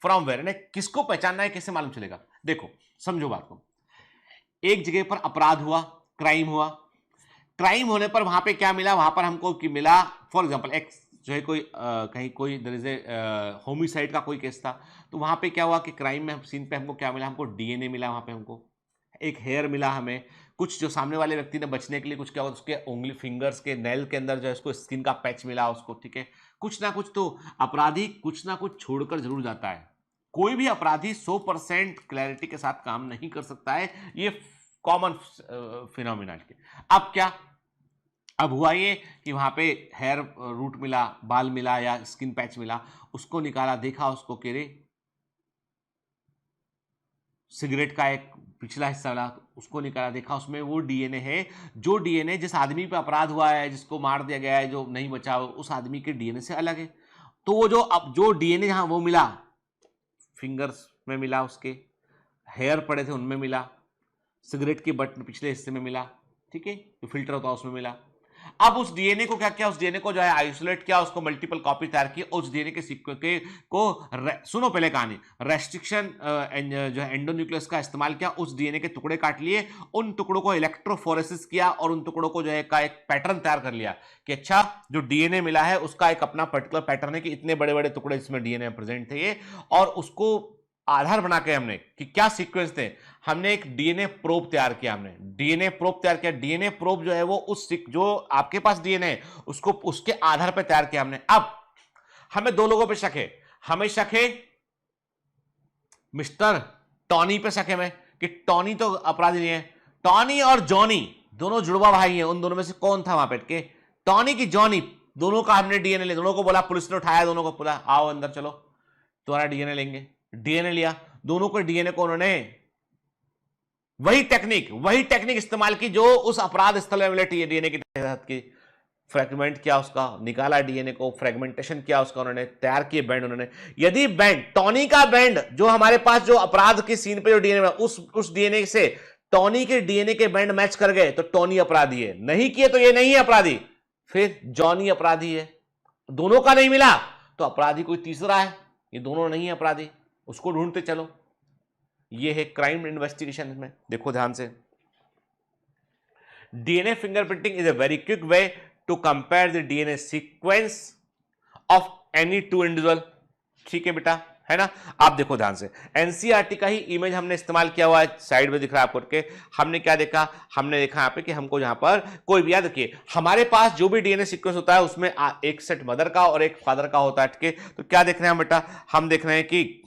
फ्रॉम वेयर, ने किसको पहचानना है, कैसे मालूम चलेगा। देखो समझो बात को, एक जगह पर अपराध हुआ, क्राइम हुआ, क्राइम होने पर वहां पे क्या मिला, वहां पर हमको मिला फॉर एग्जांपल एक जो है कोई कहीं कोई दर इज ए होमिसाइड का कोई केस था, तो वहां पे क्या हुआ कि क्राइम में सीन पे हमको क्या मिला, हमको डीएनए मिला, वहां पे हमको एक हेयर मिला, हमें कुछ जो सामने वाले व्यक्ति ने बचने के लिए कुछ क्या हुआ, उसके उंगली फिंगर्स के नेल के अंदर जो है उसको स्किन का पैच मिला उसको, ठीक है। कुछ ना कुछ तो अपराधी कुछ ना कुछ छोड़कर जरूर जाता है, कोई भी अपराधी 100% क्लैरिटी के साथ काम नहीं कर सकता है, ये कॉमन फिनोमिना के। अब क्या, अब हुआ ये कि वहां पे हेयर रूट मिला, बाल मिला या स्किन पैच मिला, उसको निकाला, देखा उसको कि रे सिगरेट का एक पिछला हिस्सा मिला, उसको निकाला, देखा उसमें वो डीएनए है, जो डीएनए जिस आदमी पे अपराध हुआ है, जिसको मार दिया गया है, जो नहीं बचा, उस आदमी के डीएनए से अलग है। तो वो जो डीएनए जहां वो मिला, फिंगर्स में मिला, उसके हेयर पड़े थे उनमें मिला, सिगरेट के बट पिछले हिस्से में मिला, ठीक है, जो फिल्टर होता है उसमें मिला। अब उस डीएनए को क्या किया, उस डीएनए को जो है आइसोलेट किया, उसको मल्टीपल कॉपी तैयार की, उस डीएनए के सीक्वेंस को सुनो पहले कहानी, रेस्ट्रिक्शन जो है एंडोन्यूक्लियस का इस्तेमाल किया, उस डीएनए के टुकड़े काट लिए, उन टुकड़ों को इलेक्ट्रोफोरेसिस किया और उन टुकड़ों को जो है का एक पैटर्न तैयार कर लिया कि अच्छा जो डीएनए मिला है उसका एक अपना पर्टिकुलर पैटर्न है कि इतने बड़े बड़े टुकड़े इसमें डीएनए प्रेजेंट थे ये, और उसको आधार बना के हमने कि क्या सीक्वेंस थे, हमने एक डीएनए प्रोब तैयार किया, हमने डीएनए प्रोब तैयार किया। डीएनए प्रोब जो है वो उस जो आपके पास डीएनए उसको उसके आधार पर तैयार किया हमने। अब हमें दो लोगों पे शक है, हमें शक है मिस्टर टॉनी पे शक है हमें कि टॉनी तो अपराधी नहीं है, टॉनी और जॉनी दोनों जुड़वा भाई हैं, उन दोनों में से कौन था वहां पे के, टॉनी की जॉनी, दोनों का हमने डीएनए लिया, दोनों को बोला, पुलिस ने उठाया, दोनों को बोला आओ अंदर चलो तुम्हारा डीएनए लेंगे, डीएनए लिया, दोनों को डीएनए को उन्होंने वही टेक्निक इस्तेमाल की जो उस अपराध स्थल में मिले डीएनए की तहत की, फ्रेगमेंट किया उसका, निकाला डीएनए को, फ्रेगमेंटेशन किया उसका, उन्होंने तैयार किए बैंड उन्होंने। यदि बैंड टॉनी का बैंड जो हमारे पास जो अपराध के सीन पे जो डीएनए उस डीएनए से टॉनी के डीएनए के बैंड मैच कर गए तो टॉनी अपराधी है, नहीं किए तो ये नहीं है अपराधी, फिर जॉनी अपराधी है। दोनों का नहीं मिला तो अपराधी कोई तीसरा है, ये दोनों नहीं है अपराधी, उसको ढूंढते चलो। ये है क्राइम इन्वेस्टिगेशन में, देखो ध्यान से। DNA fingerprinting is a very quick way to compare the DNA sequence of any two individual. ठीक है बेटा, है ना। आप देखो ध्यान से, एनसीईआरटी का ही इमेज हमने इस्तेमाल किया हुआ है, साइड में दिख रहा है आपको के। हमने क्या देखा, हमने देखा यहाँ पे कि हमको यहाँ पर कोई भी, याद रखिए हमारे पास जो भी डीएनए सीक्वेंस होता है उसमें एक सेट मदर का और एक फादर का होता है। ठीक है, तो क्या देख रहे हैं बेटा, हम देख रहे हैं कि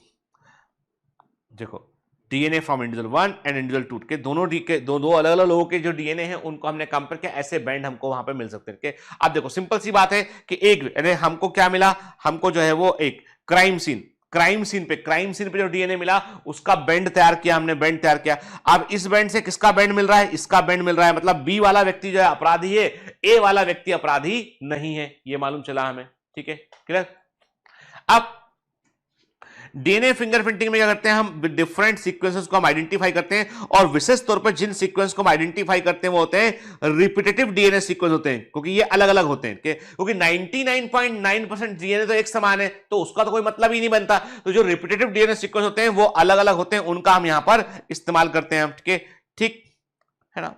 देखो DNA from individual 1 and individual 2 के दो अलग अलग लोगों के जो डीएनए हैं उनको हमने कंपेयर किया, ऐसे बैंड हमको वहां पे मिल सकते हैं। अब देखो सिंपल सी बात है कि एक हमको क्या मिला, हमको जो है वो एक क्राइम सीन पे जो डीएनए मिला उसका बैंड तैयार किया हमने, बैंड तैयार किया। अब इस बैंड से किसका बैंड मिल रहा है, इसका बैंड मिल रहा है, मतलब बी वाला व्यक्ति जो है अपराधी है, ए वाला व्यक्ति अपराधी नहीं है, ये मालूम चला हमें। ठीक है, क्लियर। अब डीएनए फिंगरप्रिंटिंग में क्या करते हैं, हम डिफरेंट सीक्वेंसेस को हम आइडेंटिफाई करते हैं, और विशेष तौर पर जिन सीक्वेंस को हम आइडेंटिफाई करते हैं वो होते हैं रिपीटेटिव डीएनए सीक्वेंस होते हैं, क्योंकि ये अलग अलग होते हैं। क्योंकि 99.9% डीएनए तो एक समान है, तो उसका तो कोई मतलब ही नहीं बनता। तो जो रिपीटेटिव डीएनए सीक्वेंस होते हैं वो अलग अलग होते हैं, उनका हम यहां पर इस्तेमाल करते हैं। ठीक है, ठीक है ना।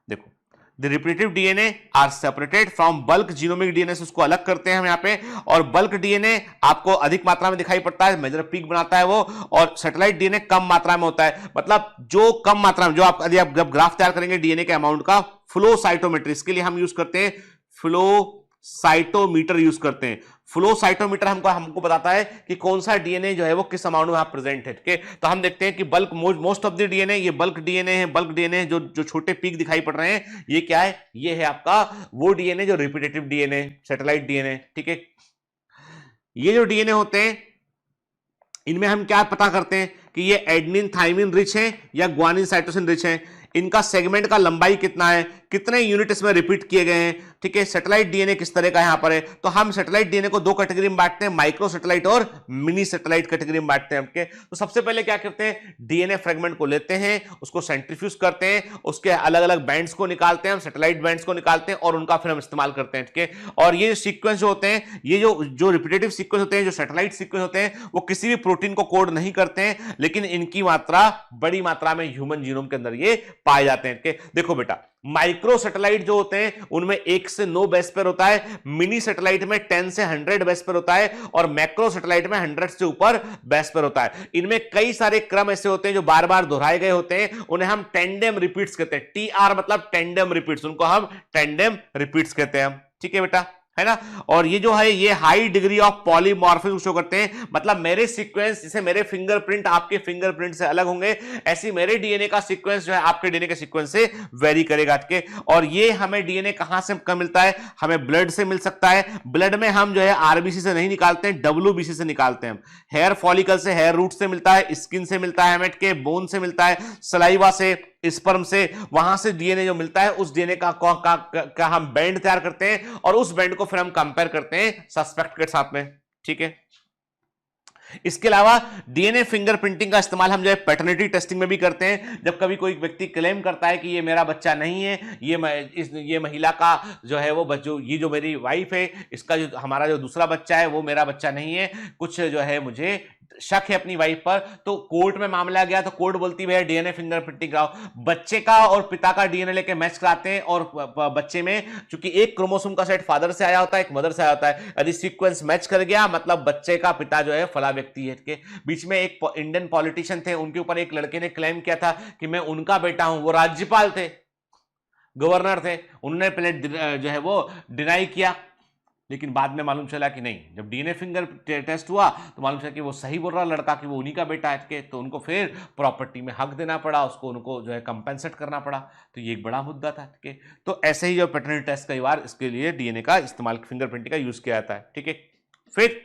देखो the repetitive DNA are separated from bulk genomic DNA से उसको अलग करते हैं हम यहाँ पे। और बल्क डीएनए आपको अधिक मात्रा में दिखाई पड़ता है, मेजर पीक बनाता है वो, और सैटेलाइट डीएनए कम मात्रा में होता है। मतलब जो कम मात्रा में, जो आप यदि आप जब ग्राफ तैयार करेंगे डीएनए के अमाउंट का, फ्लो साइटोमेट्री, इसके लिए हम यूज करते हैं फ्लो साइटोमीटर यूज करते हैं। फ्लो साइटोमीटर हमको बताता है कि कौन सा डीएनए जो है वो किस अमाउंट में प्रेजेंट है। ठीक है, तो हम देखते हैं कि bulk most of the DNA, ये बल्क डीएनए है, बल्क डीएनए जो छोटे पीक दिखाई पड़ रहे हैं, ये क्या है, ये है आपका वो डीएनए जो रिपीटेटिव डीएनए, सैटेलाइट डीएनए। ठीक है, ये जो डीएनए होते हैं इनमें हम क्या पता करते हैं कि ये एडेनिन थाइमिन रिच है या ग्वानिन साइटोसिन रिच है, इनका सेगमेंट का लंबाई कितना है, कितने यूनिट इसमें रिपीट किए गए हैं। ठीक है, सैटेलाइट डीएनए किस तरह का यहां पर है, तो हम सैटेलाइट डीएनए को दो कैटेगरी में बांटते हैं, माइक्रो सैटेलाइट और मिनी सैटेलाइट कैटेगरी में बांटते हैं। ओके, तो सबसे पहले क्या करते हैं, डीएनए फ्रेगमेंट को लेते हैं, उसको सेंट्रीफ्यूज करते हैं, उसके अलग अलग बैंड्स को निकालते हैं, हम सैटेलाइट बैंड्स को निकालते हैं और उनका फिर हम इस्तेमाल करते हैं। ठीक है, और ये सीक्वेंस जो होते हैं, ये जो रिपीटेटिव सीक्वेंस होते हैं, जो सैटेलाइट सीक्वेंस होते हैं, वो किसी भी प्रोटीन को कोड नहीं करते हैं, लेकिन इनकी मात्रा बड़ी मात्रा में ह्यूमन जीनोम के अंदर ये पाए जाते हैं। देखो बेटा, माइक्रो सैटेलाइट जो होते हैं उनमें 1 से 9 बेस पेयर होता है, मिनी सैटेलाइट में 10 से 100 बेस पेयर होता है, और मैक्रो सैटेलाइट में 100 से ऊपर बेस पेयर होता है। इनमें कई सारे क्रम ऐसे होते हैं जो बार बार दोहराए गए होते हैं, उन्हें हम टेंडेम रिपीट्स कहते हैं। टीआर मतलब टेंडेम रिपीट्स, उनको हम टेंडेम रिपीट्स कहते हैं। ठीक है बेटा, है ना। और ये जो है ये high degree of polymorphism show करते हैं, मतलब मेरे सीक्वेंस, जैसे मेरे फिंगरप्रिंट आपके फिंगरप्रिंट से अलग होंगे, ऐसी मेरे डीएनए का सीक्वेंस जो है आपके डीएनए के सीक्वेंस से वेरी करेगा। ठीक है, और ये हमें डीएनए कहां से कम मिलता है, हमें ब्लड से मिल सकता है। ब्लड में हम जो है आरबीसी से नहीं निकालते हैं, डब्ल्यूबीसी से निकालते हैं। हेयर फॉलिकल से, हेयर रूट से मिलता है, स्किन से मिलता है, हमें के बोन से मिलता है, सलाइवा से, स्पर्म से, वहां से डीएनए जो मिलता है उस डीएनए का हम बैंड तैयार करते हैं, और उस बैंड को फिर हम कंपेयर करते हैं सस्पेक्ट के साथ में। ठीक है, इसके अलावा डीएनए फिंगरप्रिंटिंग का इस्तेमाल हम जो है पैटर्निटी टेस्टिंग में भी करते हैं। जब कभी कोई व्यक्ति क्लेम करता है कि ये मेरा बच्चा नहीं है, ये महिला का जो है वो बच्चों, ये जो मेरी वाइफ है, इसका जो हमारा जो दूसरा बच्चा है वो मेरा बच्चा नहीं है, कुछ जो है मुझे शक है अपनी वाइफ पर, तो कोर्ट में मामला गया तो कोर्ट बोलती है डीएनए फिंगरप्रिंटिंग कराओ। बच्चे का और पिता का डीएनए लेके मैच कराते हैं, और बच्चे में चूंकि एक क्रोमोसोम का सेट फादर से आया होता है, एक मदर से आया होता है, यदि सीक्वेंस मैच कर गया मतलब बच्चे का पिता जो है फला व्यक्ति है। के बीच में एक इंडियन पॉलिटिशियन थे, उनके ऊपर एक लड़के ने क्लेम किया था कि मैं उनका बेटा हूं, वो राज्यपाल थे, गवर्नर थे, उन्होंने पहले जो है वो डिनाई किया, लेकिन बाद में मालूम चला कि नहीं, जब डीएनए फिंगर टेस्ट हुआ तो मालूम चला कि वो सही बोल रहा लड़का, कि वो उन्हीं का बेटा है। तो उनको फिर प्रॉपर्टी में हक देना पड़ा, उनको जो है कंपेंसेट करना पड़ा। तो ये एक बड़ा मुद्दा था। ठीक है, तो ऐसे ही जो पैटर्निटी टेस्ट कई बार इसके लिए डीएनए का इस्तेमाल, फिंगरप्रिंटिंग का यूज किया जाता है। ठीक है, फिर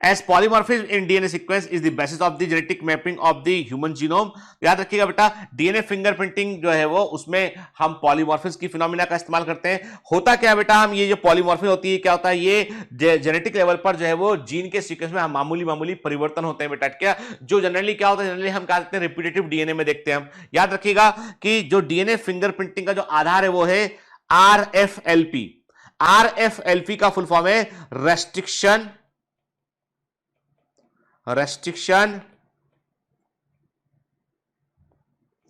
As polymorphism in DNA sequence is the basis of the genetic mapping of the human genome। याद रखिएगा बेटा, डीएनए फिंगरप्रिंटिंग जो है वो उसमें हम पॉलीमॉर्फिज्म की फिनोमिना का इस्तेमाल करते हैं। होता क्या है बेटा, हम ये जो पॉलीमॉर्फिज्म होती है क्या होता है, ये जेनेटिक लेवल पर जो है वो जीन के सीक्वेंस में हम मामूली परिवर्तन होते हैं बेटा। क्या जो जनरली क्या होता है, जनरली हम क्या देखते हैं, रिपीटेटिव डीएनए में देखते हैं हम। याद रखिएगा कि जो डीएनए फिंगरप्रिंटिंग का जो आधार है वो है आरएफएलपी। आरएफएलपी का फुल फॉर्म है रेस्ट्रिक्शन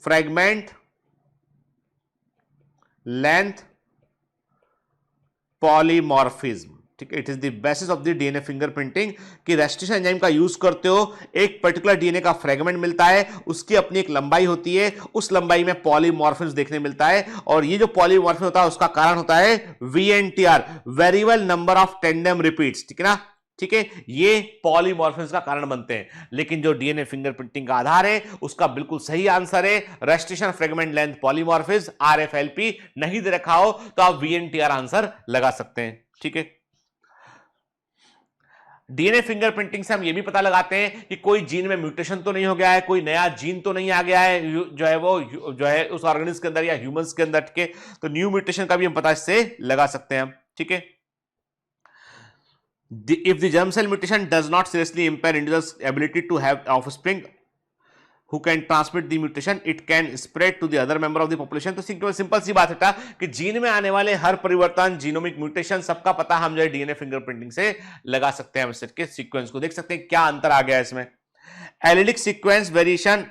फ्रैगमेंट लेंथ पॉलीमॉर्फिज्म। ठीक है, it is the basis of the DNA fingerprinting कि रेस्ट्रिक्शन एंजाइम का यूज करते हो, एक पर्टिकुलर डीएनए का फ्रेगमेंट मिलता है, उसकी अपनी एक लंबाई होती है, उस लंबाई में पॉलीमॉर्फिज्म देखने मिलता है, और ये जो पॉलीमॉर्फिज्म होता है उसका कारण होता है VNTR, variable number of tandem repeats. ठीक है ना, ठीक है, ये पॉलीमॉर्फिज्म का कारण बनते हैं। लेकिन जो डीएनए फिंगरप्रिंटिंग का आधार है उसका बिल्कुल सही आंसर है restriction fragment length polymorphism, RFLP. नहीं दे रखा हो तो आप वीएनटीआर आंसर लगा सकते हैं। ठीक है, डीएनए फिंगरप्रिंटिंग से हम ये भी पता लगाते हैं कि कोई जीन में म्यूटेशन तो नहीं हो गया है, कोई नया जीन तो नहीं आ गया है जो है वो जो है उस ऑर्गेनिज्म के अंदर या ह्यूमंस के अंदर। ठीक है, तो न्यू म्यूटेशन का भी हम पता इससे लगा सकते हैं। ठीक है, if the germ cell mutation does not seriously impair individual's ability to have offspring who can transmit the mutation, it can spread to the other member of the population। तो सिंपल सी बात है कि जीन में आने वाले हर परिवर्तन, genomic mutation, सबका पता हम जो है डीएनए फिंगरप्रिंटिंग से लगा सकते हैं। हम इसके सीक्वेंस को देख सकते हैं क्या अंतर आ गया है इसमें। Allylic sequence variation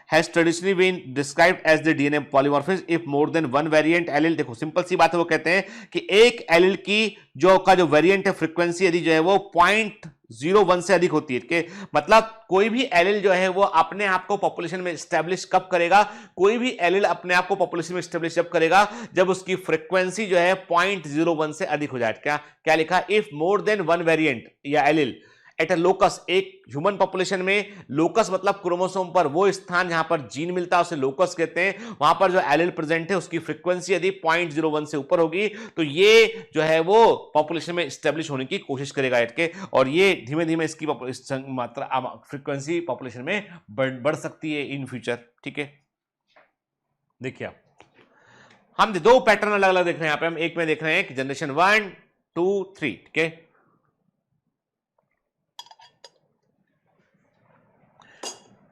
has traditionally been described as the DNA polymorphism if more than one variant allele। देखो सिंपल सी बात है, वो कहते हैं कि एक एलिल की जो वेरिएंट है, फ्रीक्वेंसी यदि जो है वो 0.01 से अधिक होती है, कि मतलब कोई भी एलिल जो है वो अपने आप को पॉपुलेशन में स्टैब्लिश कब करेगा, कोई भी एलिल अपने आप को पॉपुलेशन में स्टैब्लिश जब करेगा जब उसकी फ्रीक्वेंसी जो है 0.01 से अधिक हो जाए। क्या क्या लिखा, if more than one variant या एलिल एट अ लोकस, एक ह्यूमन पॉपुलेशन में लोकस मतलब क्रोमोसोम पर वो स्थान जहां पर जीन मिलता है उसे लोकस कहते हैं, वहां पर जो एलिल प्रेजेंट है उसकी फ्रीक्वेंसी यदि 0.01 से ऊपर होगी तो ये जो है वो पॉपुलेशन में स्टैब्लिश होने की कोशिश करेगा के, और ये धीमे धीमे इसकी मात्रा फ्रीक्वेंसी पॉपुलेशन में बढ़ सकती है इन फ्यूचर। ठीक है, देखिए हम दो पैटर्न अलग अलग देख रहे हैं यहां पे। हम एक में देख रहे हैं कि जनरेशन 1 2 3। ठीक है,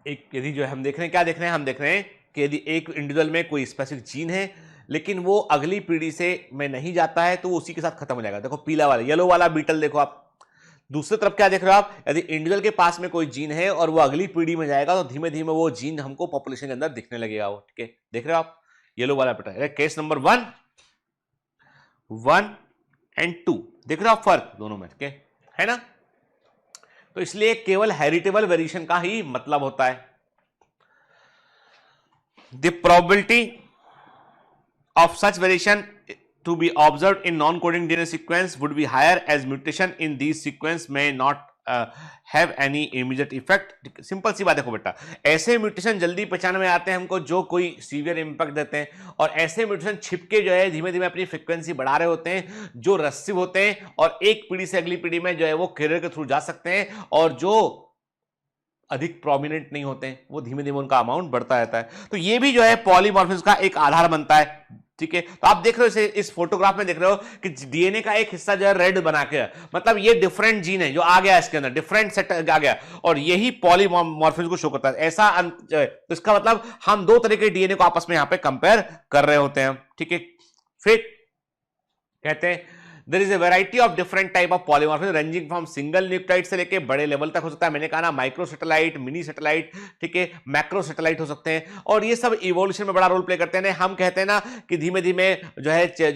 एक यदि जो है हम देख रहे हैं, क्या देख रहे हैं, हम देख रहे हैं कि यदि एक इंडिविजुअल में कोई स्पेसिफिक जीन है लेकिन वो अगली पीढ़ी से में नहीं जाता है तो वो उसी के साथ खत्म हो जाएगा। देखो पीला वाला, येलो वाला बीटल देखो आप। दूसरी तरफ क्या देख रहे हो आप, यदि इंडिविजुअल के पास में कोई जीन है और वो अगली पीढ़ी में जाएगा तो धीमे धीमे वो जीन हमको पॉपुलेशन के अंदर दिखने लगेगा वो। ठीक है, देख रहे हो आप, येलो वाला बीटल। केस नंबर 1 एंड 2 देख रहे हो आप फर्क दोनों में, ठीक है ना। तो इसलिए केवल हेरिटेबल वेरिएशन का ही मतलब होता है। The probability of such variation to be observed in non-coding DNA sequence would be higher as mutation in these sequence may not have any immediate effect। Simple सी बात देखो बेटा, ऐसे म्यूटेशन जल्दी पहचान में आते हैं हमको जो कोई सीवियर इंपैक्ट देते हैं, और ऐसे म्यूटेशन छिपके जो है धीमे धीमे अपनी फ्रीक्वेंसी बढ़ा रहे होते हैं, जो रेसिव होते हैं और एक पीढ़ी से अगली पीढ़ी में जो है वो कैरियर के थ्रू जा सकते हैं, और जो अधिक प्रोमिनेंट नहीं होते हैं वो धीमे धीमे उनका अमाउंट बढ़ता रहता है। तो ये भी जो है पॉलीमॉर्फिज्म का एक आधार बनता है। ठीक है, तो आप देख रहे हो इस फोटोग्राफ में देख रहे हो कि डीएनए का एक हिस्सा जो है रेड बना के, मतलब ये डिफरेंट जीन है जो आ गया इसके अंदर, डिफरेंट सेट आ गया, और यही पॉलीमॉर्फिज्म को शो करता है। ऐसा तो इसका मतलब हम दो तरह के डीएनए को आपस में यहां पे कंपेयर कर रहे होते हैं। ठीक है, फिर कहते हैं there is a variety of different type of polymorphism ranging from single nucleotide से लेके बड़े लेवल तक हो सकता है। मैंने कहा ना माइक्रो सैटेलाइट, मिनी सैटेलाइट, ठीक है, मैक्रो सैटेलाइट हो सकते हैं, और ये सब इवोल्यूशन में बड़ा रोल प्ले करते हैं। हम कहते हैं ना कि धीमे धीमे जो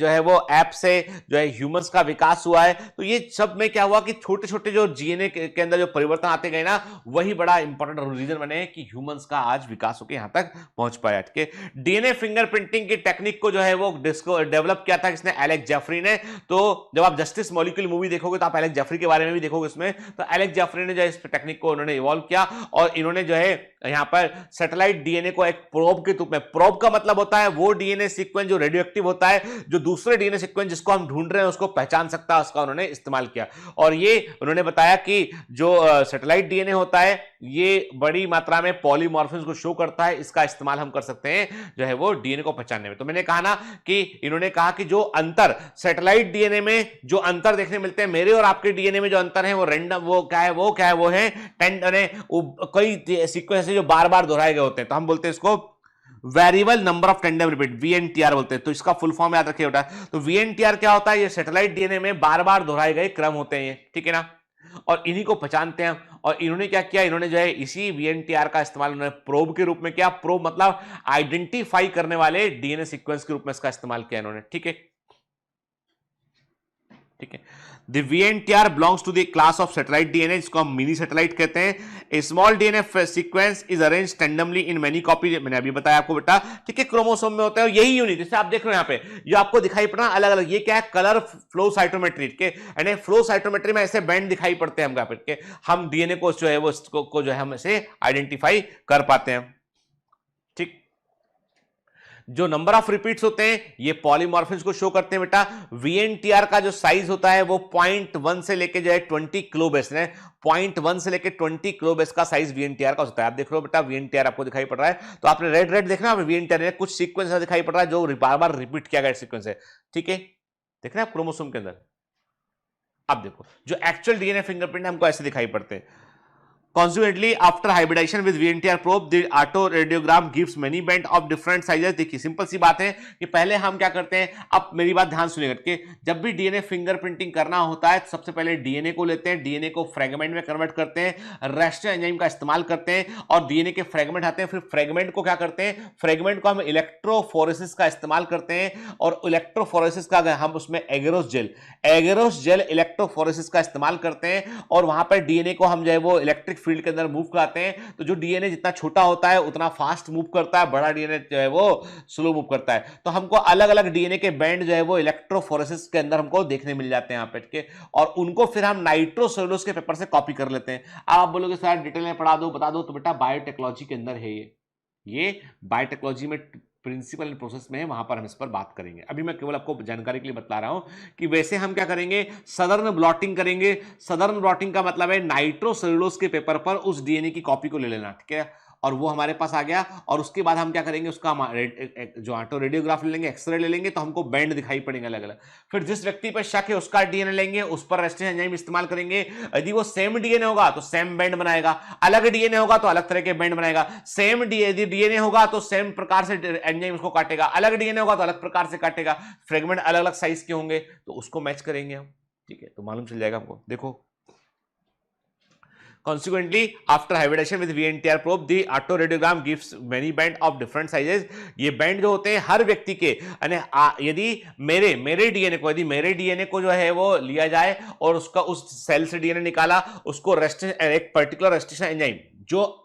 है वो ऐप से जो है ह्यूमंस का विकास हुआ है। तो ये सब में क्या हुआ कि छोटे छोटे जो जीएनए के अंदर जो परिवर्तन आते गए ना, वही बड़ा इंपॉर्टेंट रीजन बने कि ह्यूमंस का आज विकास होकर यहां तक पहुंच पाया। ठीक है, डीएनए फिंगरप्रिंटिंग की टेक्निक को जो है वो डेवलप किया था किसने, एलेक्स जेफरी ने। तो जब आप जस्टिस मॉलिक्यूल मूवी देखोगे तो आप एलेक्स जेफरी के बारे में भी देखोगे उसमें, तो एलेक्स जेफरी ने जो इस टेक्निक को उन्होंने इवॉल्व किया, और इन्होंने जो है यहां पर सैटेलाइट डीएनए को एक प्रोब के रूप में, प्रोब का मतलब होता है वो डीएनए सीक्वेंस जो रेडियो एक्टिव होता है, जो दूसरे डीएनए सीक्वेंस जिसको हम ढूंढ रहे हैं उसको पहचान सकता है, उसका उन्होंने इस्तेमाल किया। और ये उन्होंने बताया कि जो सैटेलाइट डीएनए होता है ये बड़ी मात्रा में पॉलीमॉर्फिज्म को शो करता है, इसका इस्तेमाल हम कर सकते हैं जो है वो डीएनए को पहचानने में। तो मैंने कहा ना कि इन्होंने कहा कि जो अंतर सैटेलाइट डीएनए में जो अंतर देखने मिलते हैं, मेरे और आपके डीएनए में जो अंतर है वो रेंडम, वो क्या है, वो है कई सीक्वेंस जो बार बार दोहराए गए होते हैं, तो हम बोलते हैं इसको variable number of tandem repeat, VNTR बोलते हैं। तो इसका फुल फॉर्म याद रखिए बेटा। तो वीएनटीआर क्या होता है, ये सैटेलाइट डीएनए में बार बार दोहराए गए क्रम होते हैं, ठीक है ना, और इन्हीं को पहचानते हैं। और इन्होंने क्या किया, इन्होंने जो है इसी वीएनटीआर का इस्तेमाल उन्होंने प्रोब के रूप में किया। प्रोब मतलब आइडेंटिफाई करने वाले डीएनए सीक्वेंस के रूप में इसका इस्तेमाल किया इन्होंने, ठीक है, ठीक है। The VNTR belongs to the class of satellite DNA, जिसको हम मिनी सैटेलाइट कहते हैं। A small DNA sequence is arranged randomly in many copies, मैंने अभी बताया आपको बेटा, ठीक है, क्रोमोसोम में होता है। यही यूनिट जैसे आप देख रहे हो यहाँ पे, जो आपको दिखाई पड़ रहा है अलग अलग, ये क्या है, कलर फ्लो साइटोमेट्री के, यानी फ्लो साइटोमेट्री में ऐसे बैंड दिखाई पड़ते हैं हमको के, हम डीएनए को जो है वो को जो है हम इसे आइडेंटिफाई कर पाते हैं, ठीक। जो नंबर ऑफ रिपीट्स होते हैं ये पॉलीमॉर्फिज्म को शो करते हैं बेटा। वीएनटीआर का जो साइज होता है वो 0.1 से लेके जो है 20 किलोबेस है, 0.1 से लेके 20 किलोबेस का साइज वीएनटीआर का होता है। आप देख रहे हो बेटा वीएनटीआर आपको दिखाई पड़ रहा है, तो आपने रेड रेड देखना, वीएनटीआर में कुछ सीक्वेंस दिखाई पड़ रहा है जो बार बार रिपीट किया गया सीक्वेंस है, ठीक है, देख रहे हैं आप क्रोमोसोम के अंदर। अब देखो जो एक्चुअल डीएनए फिंगरप्रिंट हमको ऐसे दिखाई पड़ते हैं। Consequently, after hybridization with VNTR probe, the autoradiogram gives many band of different sizes। देखिए सिंपल सी बात है कि पहले हम क्या करते हैं, अब मेरी बात ध्यान सुनिएगा कि जब भी डीएनए फिंगरप्रिंटिंग करना होता है सबसे पहले डीएनए को लेते हैं, डीएनए को फ्रेगमेंट में कन्वर्ट करते हैं, रेस्टर एंजाइम का इस्तेमाल करते हैं और डीएनए के फ्रेगमेंट आते हैं। फिर फ्रेगमेंट को क्या करते हैं, फ्रेगमेंट को हम इलेक्ट्रोफोरेसिस का इस्तेमाल करते हैं और इलेक्ट्रोफोरेसिस का हम उसमें एगेरोस जेल इलेक्ट्रोफोरेसिस का इस्तेमाल करते हैं और वहां पर डीएनए को हम जो है वो इलेक्ट्रिक फील्ड के अंदर मूव कराते हैं। तो जो डीएनए जितना छोटा होता है उतना फास्ट मूव करता है, बड़ा डीएनए जो है वो स्लो मूव करता है। तो हमको अलग अलग डीएनए के बैंड जो है वो इलेक्ट्रोफोरेसिस के अंदर हमको देखने मिल जाते हैं यहाँ पे के, और उनको फिर हम नाइट्रोसेलुलोज के पेपर से कॉपी कर लेते हैं। आप बोलोगे सर डिटेल में पढ़ा दो, बता दो, तो बेटा बायोटेक्नोलॉजी के अंदर है ये बायोटेक्नोलॉजी में प्रिंसिपल प्रोसेस में है, वहां पर हम इस पर बात करेंगे। अभी मैं केवल आपको जानकारी के लिए बता रहा हूं कि वैसे हम क्या करेंगे, सदर्न ब्लॉटिंग करेंगे। सदर्न ब्लॉटिंग का मतलब है नाइट्रोसेलुलोज के पेपर पर उस डीएनए की कॉपी को ले लेना, ठीक है, और वो हमारे पास आ गया। और उसके बाद हम क्या करेंगे, उसका जो ऑटो रेडियोग्राफ ले लेंगे, एक्सरे ले लेंगे, तो हमको बैंड दिखाई पड़ेंगे अलग अलग। फिर जिस व्यक्ति पर शक है उसका डीएनए लेंगे, उस पर रेस्टिंग एंजाइम इस्तेमाल करेंगे। यदि वो सेम डीएनए होगा तो सेम बैंड बनाएगा, अलग डीएनए होगा तो अलग तरह के बैंड बनाएगा। सेम डीएनए होगा तो सेम प्रकार से एंजाइम उसको काटेगा, अलग डीएनए होगा तो अलग प्रकार से काटेगा। फ्रेगमेंट अलग अलग साइज के होंगे तो उसको मैच करेंगे हम, ठीक है, तो मालूम चल जाएगा हमको। देखो Consequently, after hybridization with VNTR probe, the autoradiogram gives many band of different sizes। ये बैंड जो होते हैं हर व्यक्ति के, यदि मेरे डीएनए को जो है वो लिया जाए और उसका उस सेल से डीएनए निकाला, उसको एक पर्टिकुलर रेस्ट्रिक्शन एंजाइम जो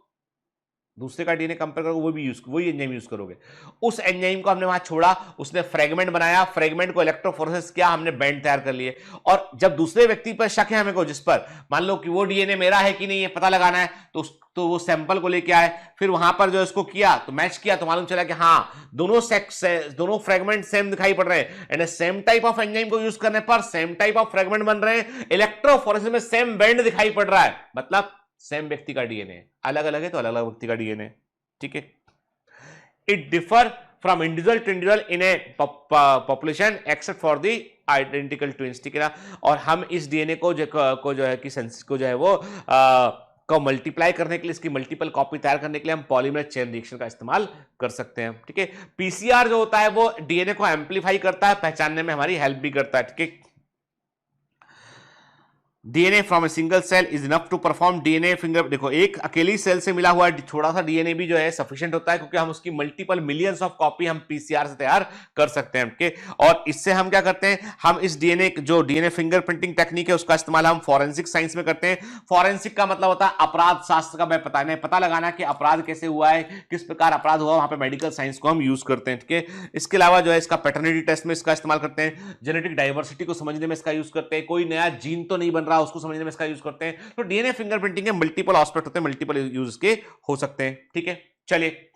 दूसरे का डीएनए कंपेयर करोगे वही एंजाइम यूज करोगे। उस एंजाइम को हमने वहां छोड़ा, उसने फ्रेगमेंट बनाया, फ्रेगमेंट को इलेक्ट्रोफोरेसिस किया, हमने बैंड तैयार कर लिए। और जब दूसरे व्यक्ति पर शक है हमें को, जिस पर मान लो कि वो डीएनए मेरा है कि नहीं ये पता लगाना है, तो वो सैंपल को लेके आए, फिर वहां पर जो इसको किया तो मैच किया तो मालूम चला कि हाँ दोनों फ्रेगमेंट सेम दिखाई पड़ रहे हैं, यानी सेम टाइप ऑफ एंजाइम को यूज करने पर सेम टाइप ऑफ फ्रेगमेंट बन रहे हैं, इलेक्ट्रोफोरेसिस में सेम बैंड दिखाई पड़ रहा है, मतलब सेम व्यक्ति का डीएनए। अलग अलग है तो अलग अलग व्यक्ति का डीएनए, ठीक है। It differ from individual to individual in a population except for the identical twins, ठीक है ना। और हम इस डीएनए को जो है कि सेंस को जो है वो को मल्टीप्लाई करने के लिए, इसकी मल्टीपल कॉपी तैयार करने के लिए हम पॉलीमरेज चेन रिएक्शन का इस्तेमाल कर सकते हैं, ठीक है। पीसीआर जो होता है वो डीएनए को एम्पलीफाई करता है, पहचानने में हमारी हेल्प भी करता है, ठीक है। DNA from a single cell is enough to perform DNA finger. देखो एक अकेली सेल से मिला हुआ थोड़ा सा डीएनए भी जो है सफिशिएंट होता है, क्योंकि हम उसकी मल्टीपल मिलियंस ऑफ कॉपी हम पीसीआर से तैयार कर सकते हैं, ओके। और इससे हम क्या करते हैं, हम इस डीएनए जो डीएनए फिंगरप्रिंटिंग टेक्निक है उसका इस्तेमाल हम फॉरेंसिक साइंस में करते हैं। फॉरेंसिक का मतलब होता है अपराध शास्त्र का पता लगाना कि अपराध कैसे हुआ है, किस प्रकार अपराध हुआ, वहां पर मेडिकल साइंस को हम यूज करते हैं, ठीक है। इसके अलावा जो है इसका पैटर्निटी टेस्ट में इसका इस्तेमाल करते हैं, जेनेटिक डाइवर्सिटी को समझने में इसका यूज करते हैं। कोई नया जीन तो नहीं बन रहा है उसको समझने में इसका यूज करते हैं। तो डीएनए फिंगरप्रिंटिंग के मल्टीपल एस्पेक्ट होते हैं, मल्टीपल यूज के हो सकते हैं। ठीक है, चलिए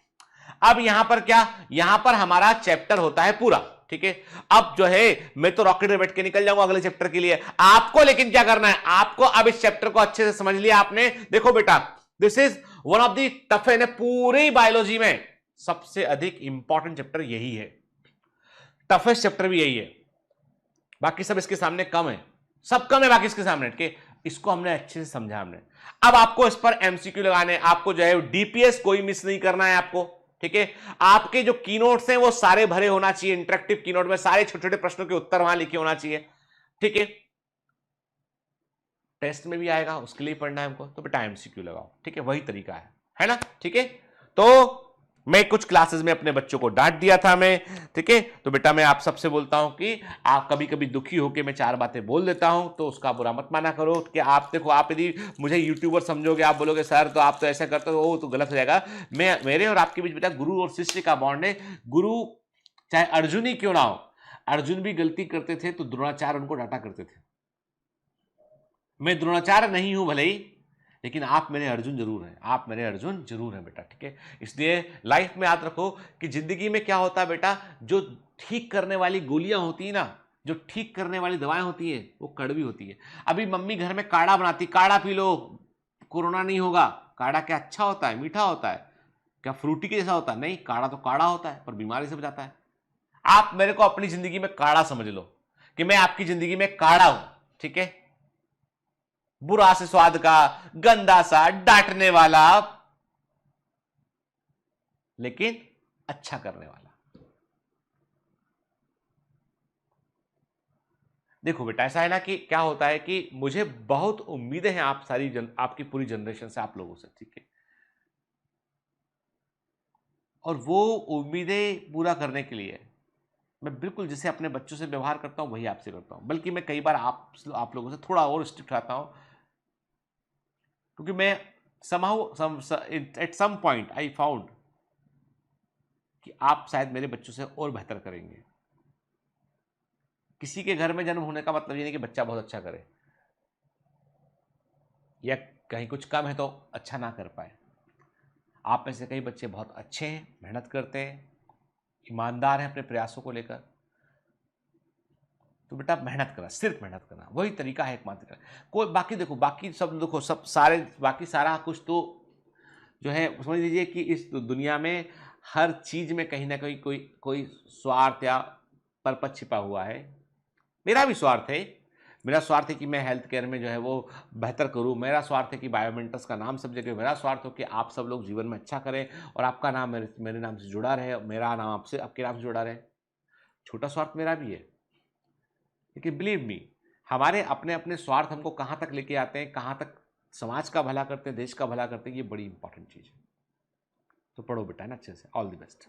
अब यहां पर क्या, यहां पर हमारा चैप्टर होता है पूरा। ठीक है, अब जो है मैं तो रॉकेट में बैठ के निकल जाऊंगा अगले चैप्टर के लिए, आपको लेकिन क्या करना है, आपको अब इस चैप्टर को अच्छे से समझ लिया आपने। देखो बेटा, this is one of the toughest, पूरी बायोलॉजी में सबसे अधिक इंपॉर्टेंट चैप्टर यही है, टफेस्ट चैप्टर भी यही है। बाकी सब इसके सामने कम है, सब कम है बाकी इसके सामने के, इसको हमने अच्छे से समझा हमने। अब आपको इस पर एमसीक्यू लगाने, आपको जो है डीपीएस कोई मिस नहीं करना है आपको। ठीक है, आपके जो कीनोट्स हैं वो सारे भरे होना चाहिए, इंटरेक्टिव कीनोट में सारे छोटे छोटे प्रश्नों के उत्तर वहां लिखे होना चाहिए। ठीक है, टेस्ट में भी आएगा, उसके लिए पढ़ना है हमको, तो बेटा एमसीक्यू लगाओ। ठीक है, वही तरीका है ना। ठीक है, तो मैं कुछ क्लासेस में अपने बच्चों को डांट दिया था मैं। ठीक है, तो बेटा मैं आप सबसे बोलता हूं कि आप कभी कभी दुखी होकर मैं 4 बातें बोल देता हूं, तो उसका बुरा मत माना करो कि आप देखो, आप यदि मुझे यूट्यूबर समझोगे, आप बोलोगे सर तो आप तो ऐसा करते हो, वो तो गलत हो जाएगा। मैं, मेरे और आपके बीच बेटा गुरु और शिष्य का बॉन्ड है। गुरु चाहे अर्जुन ही क्यों ना हो, अर्जुन भी गलती करते थे तो द्रोणाचार्य उनको डांटा करते थे। मैं द्रोणाचार्य नहीं हूं भले ही, लेकिन आप मेरे अर्जुन जरूर हैं, आप मेरे अर्जुन जरूर हैं बेटा। ठीक है, इसलिए लाइफ में याद रखो कि जिंदगी में क्या होता है बेटा, जो ठीक करने वाली गोलियां होती है ना, जो ठीक करने वाली दवाएं होती है, वो कड़वी होती है। अभी मम्मी घर में काढ़ा बनाती, काढ़ा पी लो कोरोना नहीं होगा। काढ़ा क्या अच्छा होता है, मीठा होता है, क्या फ्रूटी के जैसा होता है? नहीं, काढ़ा तो काढ़ा होता है पर बीमारी से बचाता है। आप मेरे को अपनी जिंदगी में काढ़ा समझ लो कि मैं आपकी जिंदगी में काढ़ा हूं। ठीक है, बुरा से स्वाद का, गंदा सा, डांटने वाला, लेकिन अच्छा करने वाला। देखो बेटा, ऐसा है ना कि क्या होता है कि मुझे बहुत उम्मीदें हैं आप आपकी पूरी जनरेशन से, आप लोगों से। ठीक है, और वो उम्मीदें पूरा करने के लिए मैं बिल्कुल जैसे अपने बच्चों से व्यवहार करता हूं वही आपसे करता हूं, बल्कि मैं कई बार आप लोगों से थोड़ा और स्ट्रिक्ट रहता हूं, क्योंकि मैं at some point I found कि आप शायद मेरे बच्चों से और बेहतर करेंगे। किसी के घर में जन्म होने का मतलब ये नहीं कि बच्चा बहुत अच्छा करे, या कहीं कुछ कम है तो अच्छा ना कर पाए। आप में से कई बच्चे बहुत अच्छे हैं, मेहनत करते हैं, ईमानदार हैं अपने प्रयासों को लेकर, तो बेटा मेहनत करना, सिर्फ मेहनत करना, वही तरीका है एकमात्र का। कोई बाकी देखो, बाकी सब देखो, सब सारे बाकी सारा कुछ तो जो है समझ लीजिए कि इस दुनिया में हर चीज में कहीं ना कहीं कोई कोई स्वार्थ या पर्पस छिपा हुआ है। मेरा भी स्वार्थ है, मेरा स्वार्थ है कि मैं हेल्थ केयर में जो है वो बेहतर करूं, मेरा स्वार्थ है कि बायोमेंटर्स का नाम सब जगह, मेरा स्वार्थ हो कि आप सब लोग जीवन में अच्छा करें और आपका नाम मेरे नाम से जुड़ा रहे, मेरा नाम आपसे आपके नाम से जुड़ा रहे। छोटा स्वार्थ मेरा भी है, लेकिन बिलीव मी, हमारे अपने अपने स्वार्थ हमको कहाँ तक लेके आते हैं, कहाँ तक समाज का भला करते हैं, देश का भला करते हैं, ये बड़ी इंपॉर्टेंट चीज़ है। तो पढ़ो बेटा ना अच्छे से, ऑल द बेस्ट।